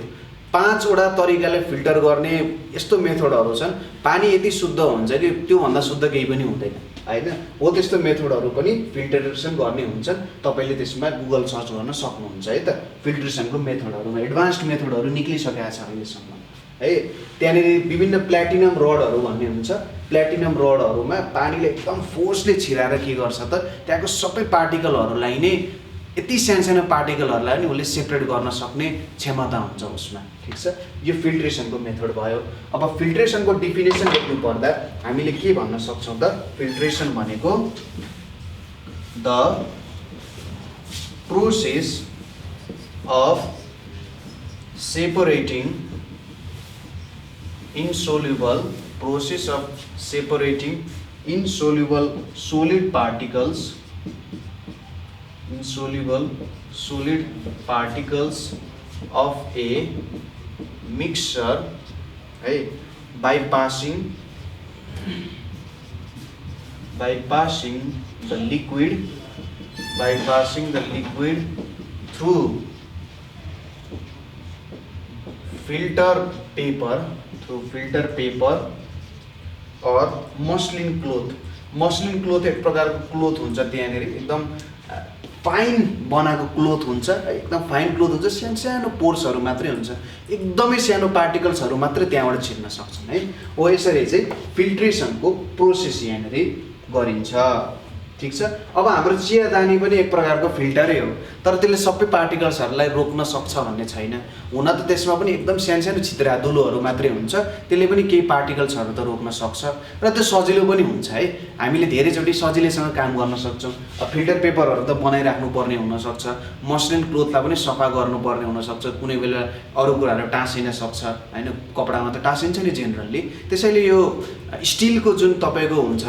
5 वटा तरिकाले फिल्टर गर्ने यस्तो मेथडहरू छन्, पानी यति शुद्ध हुन्छ कि त्योभन्दा शुद्ध केही पनि हुँदैन हैन। हो त्यस्तो मेथडहरू पनि फिल्ट्रेसन गर्ने हुन्छन्, तपाईँले त्यसमा गुगल सर्च गर्न सक्नुहुन्छ है त। फिल्ट्रेसनको मेथडहरूमा एडभान्स्ड मेथडहरू निक्लिसकेका छ अहिलेसम्म है। त्यहाँनिर विभिन्न प्ल्याटिनम रडहरू भन्ने हुन्छ, प्ल्याटिनम रडहरूमा पानीले एकदम फोर्सले छिराएर के गर्छ त, त्यहाँको सबै पार्टिकलहरूलाई नै, यति सानो पार्टिकलहरूलाई नि उसले सेपरेट गर्न सक्ने क्षमता हुन्छ उसमा, ठिक छ। यो फिल्ट्रेसनको मेथड भयो। अब फिल्ट्रेसनको डिफिनेसन लेख्नु पर्दा हामीले के भन्न सक्छौँ त, फिल्ट्रेसन भनेको the process of separating insoluble solid particles of a mixture है, bypassing the liquid through filter paper और मस्लिन क्लोथ एक प्रकारको क्लोथ हुन्छ, त्यहाँनिर एकदम फाइन बनाएको क्लोथ हुन्छ, एकदम फाइन क्लोथ हुन्छ, सानो पोर्सहरू मात्रै हुन्छ, एकदमै सानो पार्टिकल्सहरू मात्रै त्यहाँबाट छिर्न सक्छन् है। हो यसरी चाहिँ फिल्ट्रेसनको प्रोसेस यहाँनिर गरिन्छ, ठिक छ। अब हाम्रो चियादानी पनि एक प्रकारको फिल्टरै हो, तर त्यसले सबै पार्टिकल्सहरूलाई रोक्न सक्छ भन्ने छैन। हुन त त्यसमा पनि एकदम सानो छिद्रा धुलोहरू मात्रै हुन्छ, त्यसले पनि केही पार्टिकल्सहरू त रोक्न सक्छ र त्यो सजिलो पनि हुन्छ है। हामीले धेरैचोटि सजिलैसँग काम गर्न सक्छौँ। फिल्टर पेपरहरू त बनाइराख्नु पर्ने हुनसक्छ, मस्लिन क्लोथलाई पनि सफा गर्नुपर्ने हुनसक्छ, कुनै बेला अरू कुराहरू टाँसिन सक्छ होइन, कपडामा त टाँसिन्छ नि जेनरली। त्यसैले यो स्टिलको जुन तपाईँको हुन्छ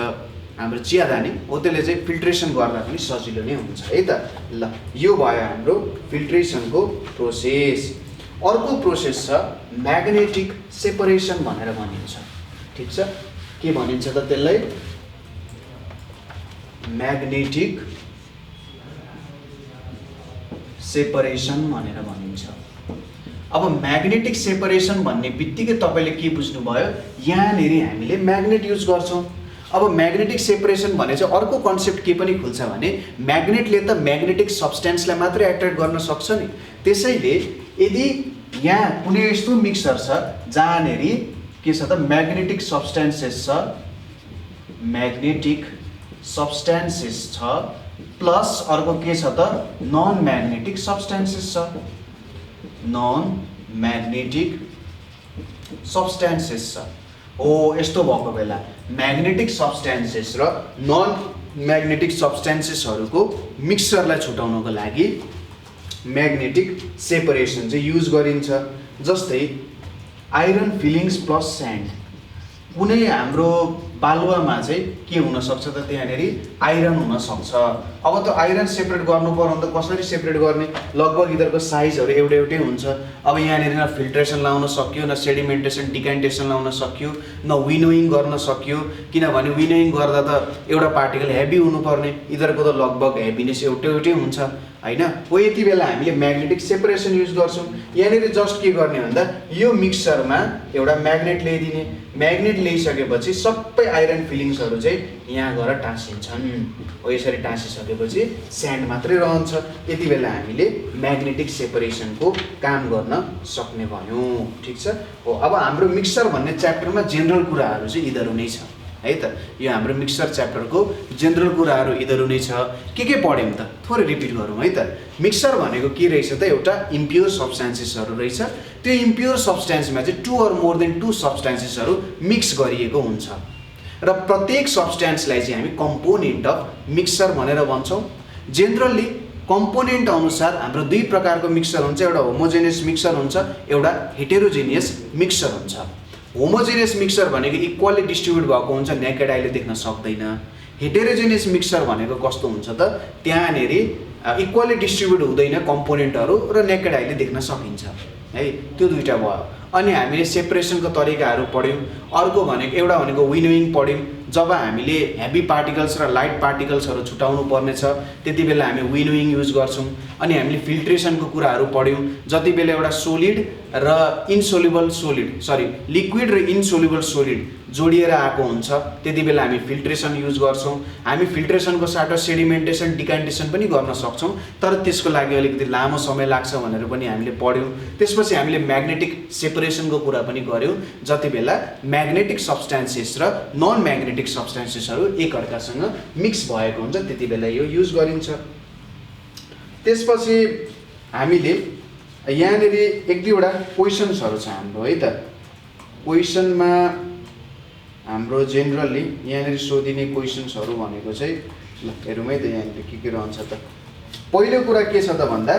हाम्रो चियादानी हो, त्यसले चाहिँ फिल्ट्रेसन गर्दा पनि सजिलो नै हुन्छ है त। ल यो भयो हाम्रो फिल्ट्रेसनको प्रोसेस। अर्को प्रोसेस छ म्याग्नेटिक सेपरेसन भनेर भनिन्छ, ठिक छ। के भनिन्छ त त्यसलाई, म्याग्नेटिक सेपरेसन भनेर भनिन्छ। अब म्याग्नेटिक सेपरेसन भन्ने बित्तिकै तपाईँले के बुझ्नुभयो, यहाँनिर हामीले म्याग्नेट युज गर्छौँ। अब म्याग्नेटिक सेपरेसन भने चाहिँ अर्को कन्सेप्ट के पनि खुल्छ भने, म्याग्नेटले त म्याग्नेटिक सब्सटेन्सलाई मात्रै एट्र्याक्ट गर्न सक्छ नि। त्यसैले यदि यहाँ कुनै यस्तो मिक्सर छ जहाँनिर के छ त, म्याग्नेटिक सब्सटेन्सेस छ प्लस अर्को के छ त, नन म्याग्नेटिक सब्सटेन्सेस छ। हो यस्तो भएको बेला म्याग्नेटिक सब्सटेन्सेस र नन म्याग्नेटिक सब्सटेन्सेसहरूको मिक्सचरलाई छुटाउनको लागि म्याग्नेटिक सेपरेसन चाहिँ युज गरिन्छ। जस्तै आइरन फिलिङ्स प्लस स्यान्ड, कुनै हाम्रो बालुवामा चाहिँ के हुनसक्छ त त्यहाँनेरि आइरन हुनसक्छ। अब त्यो आइरन सेपरेट गर्नु पर्यो भने त कसरी सेपरेट गर्ने, लगभग यिनीहरूको साइजहरू एउटै एउटै हुन्छ। अब यहाँनिर न फिल्ट्रेसन लाउन सक्यो, न सेडिमेन्टेसन डिकान्टेसन लाउन सक्यो, न विनोइङ गर्न सक्यो, किनभने विनोइङ गर्दा त एउटा पार्टिकल हेभी हुनुपर्ने, यिनीहरूको त लगभग हेभिनेस एउटै एउटै हुन्छ हैन। हो यति बेला हामीले म्याग्नेटिक सेपरेसन युज गर्छौँ। यहाँनिर जस्ट के गर्ने भन्दा यो मिक्सरमा एउटा म्याग्नेट ल्याइदिने, म्याग्नेट ल्याइसकेपछि सबै आइरन फिलिङ्सहरू चाहिँ यहाँ गएर टाँसिन्छन्। हो यसरी टाँसिसकेपछि स्यान्ड मात्रै रहन्छ। यति बेला हामीले म्याग्नेटिक सेपरेसनको काम गर्न सक्ने भयौँ। ठिक छ। हो अब हाम्रो मिक्सर भन्ने च्याप्टरमा जेनरल कुराहरू चाहिँ यिनीहरू नै छ है त। यो हाम्रो मिक्सर च्याप्टरको जेनरल कुराहरू यिनीहरू नै छ। के पढ्यौँ त थोरै रिपिट गरौँ है त। मिक्सर भनेको के रहेछ त, एउटा इम्प्योर सब्स्टान्सेसहरू रहेछ। त्यो इम्प्योर सब्स्टान्समा चाहिँ 2 or more than 2 सब्स्टान्सेसहरू मिक्स गरिएको हुन्छ र प्रत्येक सब्स्टान्सलाई चाहिँ हामी कम्पोनेन्ट अफ मिक्सर भनेर भन्छौँ। जेनरली कम्पोनेन्ट अनुसार हाम्रो दुई प्रकारको मिक्सर हुन्छ, एउटा होमोजेनियस मिक्सर हुन्छ, एउटा हेटेरोजेनियस मिक्सर हुन्छ। होमोजेनियस मिक्सर भनेको इक्वली डिस्ट्रिब्युट भएको हुन्छ, नेकेड आईले देख्न सक्दैन। हेटेरोजेनियस मिक्सर भनेको कस्तो हुन्छ त, त्यहाँनेरि इक्वली डिस्ट्रिब्युट हुँदैन कम्पोनेन्टहरू र नेकेड आईले देख्न सकिन्छ है। त्यो दुईटा भयो। अनि हामीले सेपरेसनको तरिकाहरू पढ्यौँ। अर्को भनेको एउटा भनेको विनोइङ पढ्यौँ। जब हामीले हेभी पार्टिकल्स र लाइट पार्टिकल्सहरू छुटाउनु पर्ने छ त्यति बेला हामी विनोइङ युज गर्छौँ। अनि हामीले फिल्ट्रेसनको कुराहरू पढ्यौँ। जति बेला एउटा सोलिड र इन्सोल्युबल सोलिड लिक्विड र इन्सोल्युबल सोलिड जोडिएर आएको हुन्छ त्यति बेला हामी फिल्ट्रेसन युज गर्छौँ। हामी फिल्ट्रेसनको साटो सेडिमेन्टेसन डिकान्टेसन पनि गर्न सक्छौँ, तर त्यसको लागि अलिकति लामो समय लाग्छ भनेर पनि हामीले पढ्यौँ। त्यसपछि हामीले म्याग्नेटिक सेपरेसनको कुरा पनि गऱ्यौँ, जति बेला म्याग्नेटिक सब्स्टान्सेस र नन म्याग्नेटिक सब्स्टान्सेसहरू एकअर्कासँग मिक्स भएको हुन्छ त्यति बेला यो युज गरिन्छ। त्यसपछि हामीले यहाँनिर एक दुईवटा क्वेसन्सहरू छ हाम्रो है त। क्वेसनमा हाम्रो जेनरली यहाँनिर सोधिने क्वेसन्सहरू भनेको चाहिँ ल हेरौँ है त यहाँनिर के रहन्छ त। पहिलो कुरा के छ त भन्दा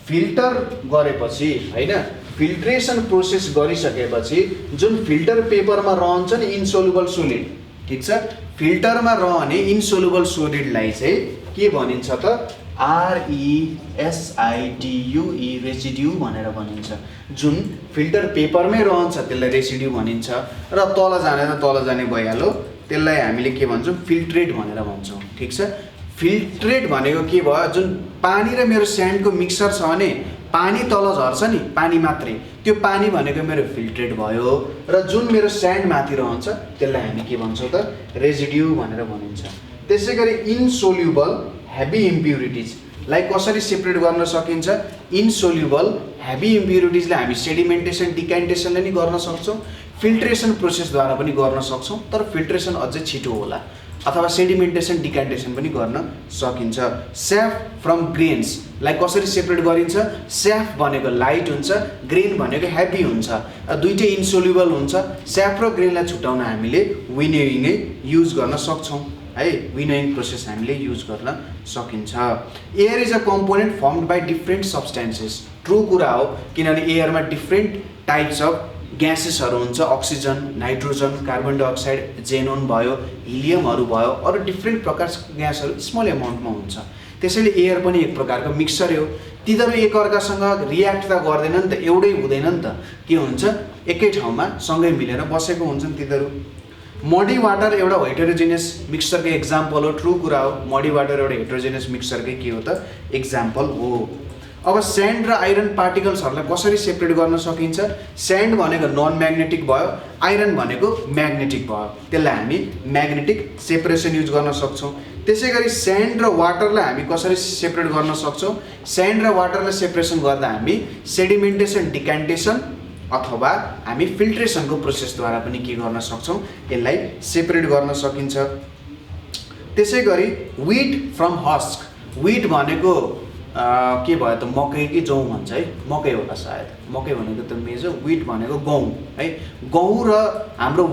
फिल्टर गरेपछि हैन, फिल्ट्रेसन प्रोसेस गरिसकेपछि जुन फिल्टर पेपरमा रहन्छ नि इन्सोल्युबल सोलिड, ठिक छ, फिल्टरमा रहने इन्सोल्युबल सोलिडलाई चाहिँ के भनिन्छ त, RESIDUE रेसिड्यू भनेर भनिन्छ। जुन फिल्टर पेपरमै रहन्छ त्यसलाई रेसिड्यू भनिन्छ र तल जाने भइहाल्यो, त्यसलाई हामीले के भन्छौँ, फिल्ट्रेट भनेर भन्छौँ। ठिक छ। फिल्ट्रेट भनेको के भयो, जुन पानी र मेरो स्यान्डको मिक्सर छ भने पानी तल झर्छ नि, पानी मात्रै, त्यो पानी भनेको मेरो फिल्ट्रेट भयो र जुन मेरो स्यान्ड माथि रहन्छ त्यसलाई हामी के भन्छौँ त, रेसिड्यू भनेर भनिन्छ। त्यसै गरी इन्सोल्युबल हेभी इम्प्युरिटिजलाई कसरी सेपरेट गर्न सकिन्छ, इन्सोल्युबल हेभी इम्प्युरिटिजलाई हामी सेडिमेन्टेसन डिकान्टेसनले नि गर्न सक्छौँ, फिल्ट्रेसन प्रोसेसद्वारा पनि गर्न सक्छौँ, तर फिल्ट्रेसन अझै छिटो होला, अथवा सेडिमेन्टेसन डिकान्टेसन पनि गर्न सकिन्छ। स्याफ फ्रम ग्रेन्सलाई कसरी सेपरेट गरिन्छ, स्याफ भनेको लाइट हुन्छ, ग्रेन भनेको हेभी हुन्छ, दुईटै इन्सोल्युबल हुन्छ। स्याफ र ग्रेनलाई छुटाउन हामीले विनोइङै युज गर्न सक्छौँ है, विनोइङ प्रोसेस हामीले युज गर्न सकिन्छ। Air is a component formed by different substances, true कुरा हो, किनभने एयरमा डिफ्रेन्ट टाइप्स अफ ग्यासेसहरू हुन्छ, oxygen, nitrogen, carbon dioxide, xenon भयो, हिलियमहरू भयो, अरू डिफ्रेन्ट प्रकारको ग्यासहरू स्मल एमाउन्टमा हुन्छ। त्यसैले एयर पनि एक प्रकारको मिक्सरै हो। तिनीहरू एकअर्कासँग रियाक्ट त गर्दैन नि त, एउटै हुँदैन नि त, के हुन्छ एकै ठाउँमा सँगै मिलेर बसेको हुन्छन् तिनीहरू। मडी वाटर एउटा हेटेरोजेनियस मिक्सरकै एक्जाम्पल हो, ट्रु कुरा हो। मडी वाटर एउटा हेटेरोजेनियस मिक्सरकै के हो त, एक्जाम्पल हो। अब स्यान्ड र आइरन पार्टिकल्सहरूलाई कसरी सेपरेट गर्न सकिन्छ, स्यान्ड भनेको नन म्याग्नेटिक भयो, आइरन भनेको म्याग्नेटिक भयो, त्यसलाई हामी म्याग्नेटिक सेपरेसन युज गर्न सक्छौँ। त्यसै गरी स्यान्ड र वाटरलाई हामी कसरी सेपरेट गर्न सक्छौँ, स्यान्ड र वाटरलाई सेपरेसन गर्दा हामी सेडिमेन्टेसन डिकान्टेसन अथवा हामी फिल्ट्रेसनको प्रोसेसद्वारा पनि के गर्न सक्छौँ, यसलाई सेपरेट गर्न सकिन्छ। त्यसै गरी विट फ्रम हस्क, विट भनेको के भयो त, मकै कि जौँ भन्छ है, मकै होला सायद, मकै भनेको त मेज हो, विट भनेको गहुँ है। गहुँ र हाम्रो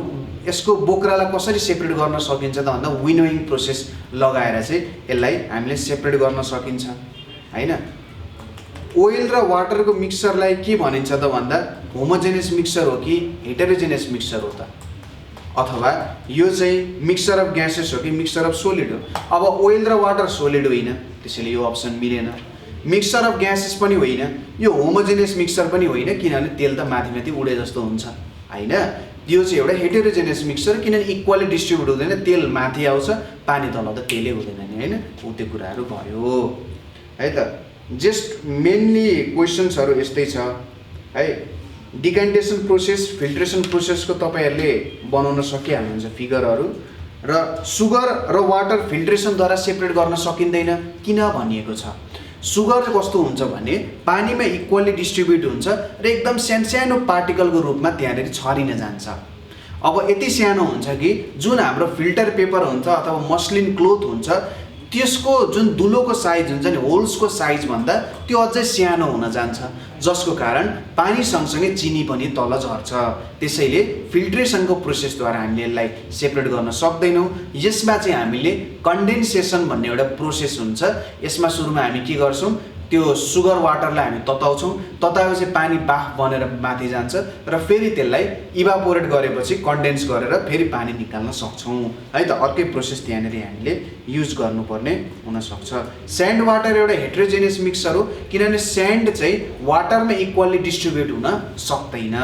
यसको बोक्रालाई कसरी सेपरेट गर्न सकिन्छ त भन्दा विनोइङ प्रोसेस लगाएर चाहिँ यसलाई हामीले सेपरेट गर्न सकिन्छ हैन। ओइल र वाटरको मिक्सचरलाई के भनिन्छ त भन्दा होमोजेनियस मिक्सचर हो कि हेटेरोजेनियस मिक्सचर हो त, अथवा यो चाहिँ मिक्सचर अफ ग्यासेस हो कि मिक्सचर अफ सोलिड हो। अब ओइल र वाटर सोलिड होइन, त्यसैले यो अप्सन मिलेन। मिक्सचर अफ ग्यासेस पनि होइन, यो होमोजेनियस मिक्सचर पनि होइन, किनभने तेल त माथि माथि उडे जस्तो हुन्छ होइन। यो चाहिँ एउटा हेटेरोजेनियस मिक्सचर, किनभने इक्वली डिस्ट्रिब्युट हुँदैन, तेल माथि आउँछ पानी तल त तेलै हुँदैन नि होइन। ऊ त्यो कुराहरू भयो है त। जस्ट मेनली क्वेसन्सहरू यस्तै छ है। डिकान्टेसन प्रोसेस, फिल्ट्रेसन प्रोसेसको तपाईँहरूले बनाउन सकिहाल्नुहुन्छ फिगरहरू। र सुगर र वाटर फिल्ट्रेसनद्वारा सेपरेट गर्न सकिँदैन, किन भनिएको छ। सुगर कस्तो हुन्छ भने पानीमा इक्वली डिस्ट्रिब्युट हुन्छ र एकदम सानो पार्टिकलको रूपमा त्यहाँनिर छरिन जान्छ। अब यति सानो हुन्छ कि जुन हाम्रो फिल्टर पेपर हुन्छ अथवा मस्लिन क्लोथ हुन्छ त्यसको जुन दुलोको साइज हुन्छ नि, होल्सको साइज भन्दा त्यो अझै सानो हुन जान्छ, जसको कारण पानी सँगसँगै चिनी पनि तल झर्छ। त्यसैले फिल्ट्रेसनको प्रोसेसद्वारा हामीले यसलाई सेपरेट गर्न सक्दैनौँ। यसमा चाहिँ हामीले कन्डेन्सेसन भन्ने एउटा प्रोसेस हुन्छ। यसमा सुरुमा हामी के गर्छौँ, त्यो सुगर वाटरलाई हामी तताउँछौँ, तताएपछि पानी बाफ बनेर माथि जान्छ र फेरि त्यसलाई इभापोरेट गरेपछि कन्डेन्स गरेर फेरि पानी निकाल्न सक्छौँ है त। अर्कै प्रोसेस त्यहाँनिर हामीले युज गर्नुपर्ने हुनसक्छ। स्यान्ड वाटर एउटा हेटेरोजेनियस मिक्सचर हो, किनभने स्यान्ड चाहिँ वाटरमा इक्वली डिस्ट्रिब्युट हुन सक्दैन,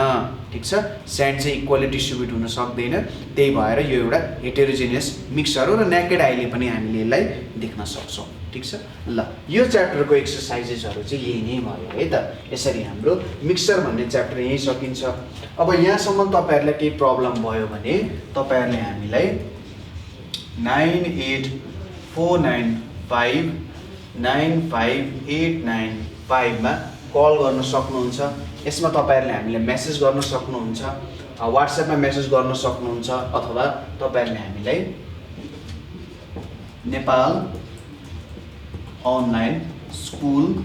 ठिक छ। स्यान्ड चाहिँ इक्वली डिस्ट्रिब्युट हुन सक्दैन, त्यही भएर यो एउटा हेटेरोजेनियस मिक्सचर हो र नेकेड आईले पनि हामीले यसलाई देख्न सक्छौँ, ठिक छ। ल यो च्याप्टरको एक्सर्साइजेसहरू चाहिँ यही नै भयो है त। यसरी हाम्रो मिक्सचर भन्ने च्याप्टर यहीँ सकिन्छ। अब यहाँसम्म तपाईँहरूलाई केही प्रब्लम भयो भने तपाईँहरूले हामीलाई 9849595895 मा कल गर्न सक्नुहुन्छ। यसमा तपाईँहरूले हामीलाई मेसेज गर्न सक्नुहुन्छ, वाट्सएपमा मेसेज गर्न सक्नुहुन्छ, अथवा तपाईँहरूले हामीलाई नेपाल अनलाइन स्कुल.org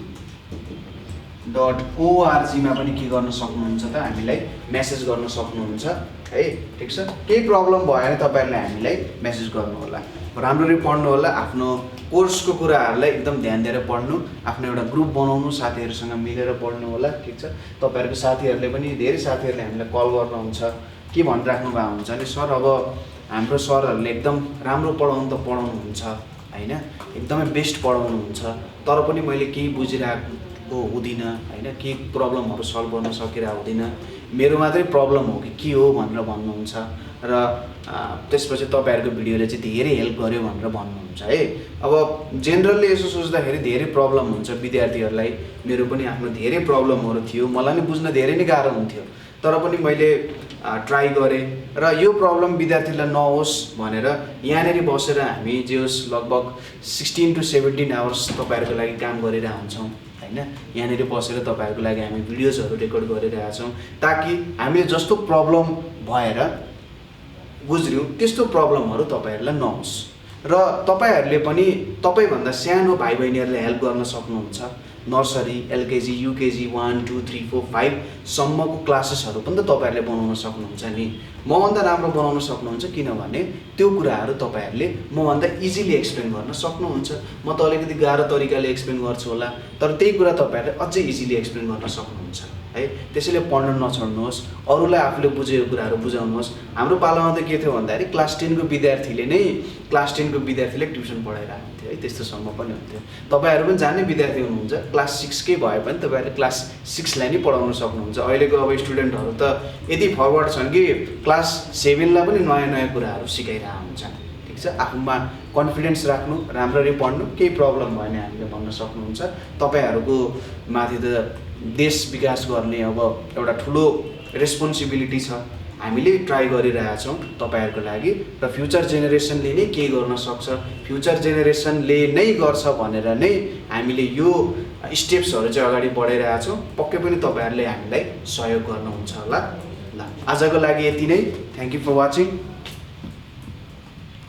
मा पनि के गर्न सक्नुहुन्छ त, हामीलाई मेसेज गर्न सक्नुहुन्छ है, ठिक छ। केही प्रब्लम भयो भने तपाईँहरूले हामीलाई मेसेज गर्नु होला। राम्ररी पढ्नु होला, आफ्नो कोर्सको कुराहरूलाई एकदम ध्यान दिएर पढ्नु, आफ्नो एउटा ग्रुप बनाउनु, साथीहरूसँग मिलेर पढ्नु होला, ठिक छ। तपाईँहरूको साथीहरूले पनि, धेरै साथीहरूले हामीलाई कल गर्नुहुन्छ, के भनिराख्नु भएको हुन्छ नि, सर अब हाम्रो सरहरूले एकदम राम्रो पढाउनु त पढाउनुहुन्छ होइन, एकदमै बेस्ट पढाउनुहुन्छ, तर पनि मैले केही बुझिरहेको हुँदिनँ होइन, केही प्रब्लमहरू सल्भ गर्न सकिरहेको हुँदिनँ, मेरो मात्रै प्रब्लम हो कि के हो भनेर भन्नुहुन्छ र त्यसपछि तपाईँहरूको भिडियोले चाहिँ धेरै हेल्प गर्यो भनेर भन्नुहुन्छ है। अब जेनरली यसो सोच्दाखेरि धेरै प्रब्लम हुन्छ विद्यार्थीहरूलाई, मेरो पनि आफ्नो धेरै प्रब्लमहरू थियो, मलाई नि बुझ्न धेरै नै गाह्रो हुन्थ्यो, तर पनि मैले ट्राई गरेँ र यो प्रब्लम विद्यार्थीलाई नहोस् भनेर यहाँनिर बसेर हामी जे होस् लगभग 16 to 17 आवर्स तपाईँहरूको लागि काम गरिरहेको हुन्छौँ होइन। यहाँनिर बसेर तपाईँहरूको लागि हामी भिडियोजहरू रेकर्ड गरिरहेका छौँ, ताकि हामीले जस्तो प्रब्लम भएर गुज्रियौँ त्यस्तो प्रब्लमहरू तपाईँहरूलाई नहोस् र तपाईँहरूले पनि तपाईँभन्दा सानो भाइ बहिनीहरूलाई हेल्प गर्न सक्नुहुन्छ। नर्सरी, एलकेजी, युकेजी 1, 2, 3, 4, 5 सम्मको क्लासेसहरू पनि त तपाईँहरूले बनाउन सक्नुहुन्छ नि, मभन्दा राम्रो बनाउन सक्नुहुन्छ, किनभने त्यो कुराहरू तपाईँहरूले मभन्दा इजिली एक्सप्लेन गर्न सक्नुहुन्छ। म त अलिकति गाह्रो तरिकाले एक्सप्लेन गर्छु होला, तर त्यही कुरा तपाईँहरूले अझै इजिली एक्सप्लेन गर्न सक्नुहुन्छ है। त्यसैले पढ्न नछोड्नुहोस्, अरूलाई आफूले बुझेको कुराहरू बुझाउनुहोस्। हाम्रो पालामा त के थियो भन्दाखेरि क्लास 10 को विद्यार्थीले ट्युसन पढाइरहेको हुन्थ्यो है, त्यस्तोसम्म पनि हुन्थ्यो। तपाईँहरू पनि जाने विद्यार्थी हुनुहुन्छ, क्लास 6 कै भए पनि तपाईँहरूले क्लास 6 लाई नै पढाउन सक्नुहुन्छ। अहिलेको अब स्टुडेन्टहरू त यति फरवर्ड छन् कि क्लास 7 लाई पनि नयाँ नयाँ कुराहरू सिकाइरहेको हुन्छन्, ठिक छ। आफूमा कन्फिडेन्स राख्नु, राम्ररी पढ्नु, केही प्रब्लम भयो भने हामीले भन्न सक्नुहुन्छ। तपाईँहरूको माथि त देश विकास गर्ने अब एउटा ठुलो रेस्पोन्सिबिलिटी छ, हामीले ट्राई गरिरहेका छौँ तपाईँहरूको लागि, र फ्युचर जेनेरेसनले नै के गर्न सक्छ, फ्युचर जेनेरेसनले नै गर्छ भनेर नै हामीले यो स्टेप्सहरू चाहिँ अगाडि बढाइरहेका छौँ। पक्कै पनि तपाईँहरूले हामीलाई सहयोग गर्नुहुन्छ होला। ल आजको लागि यति नै, थ्याङ्क यू फर वाचिङ।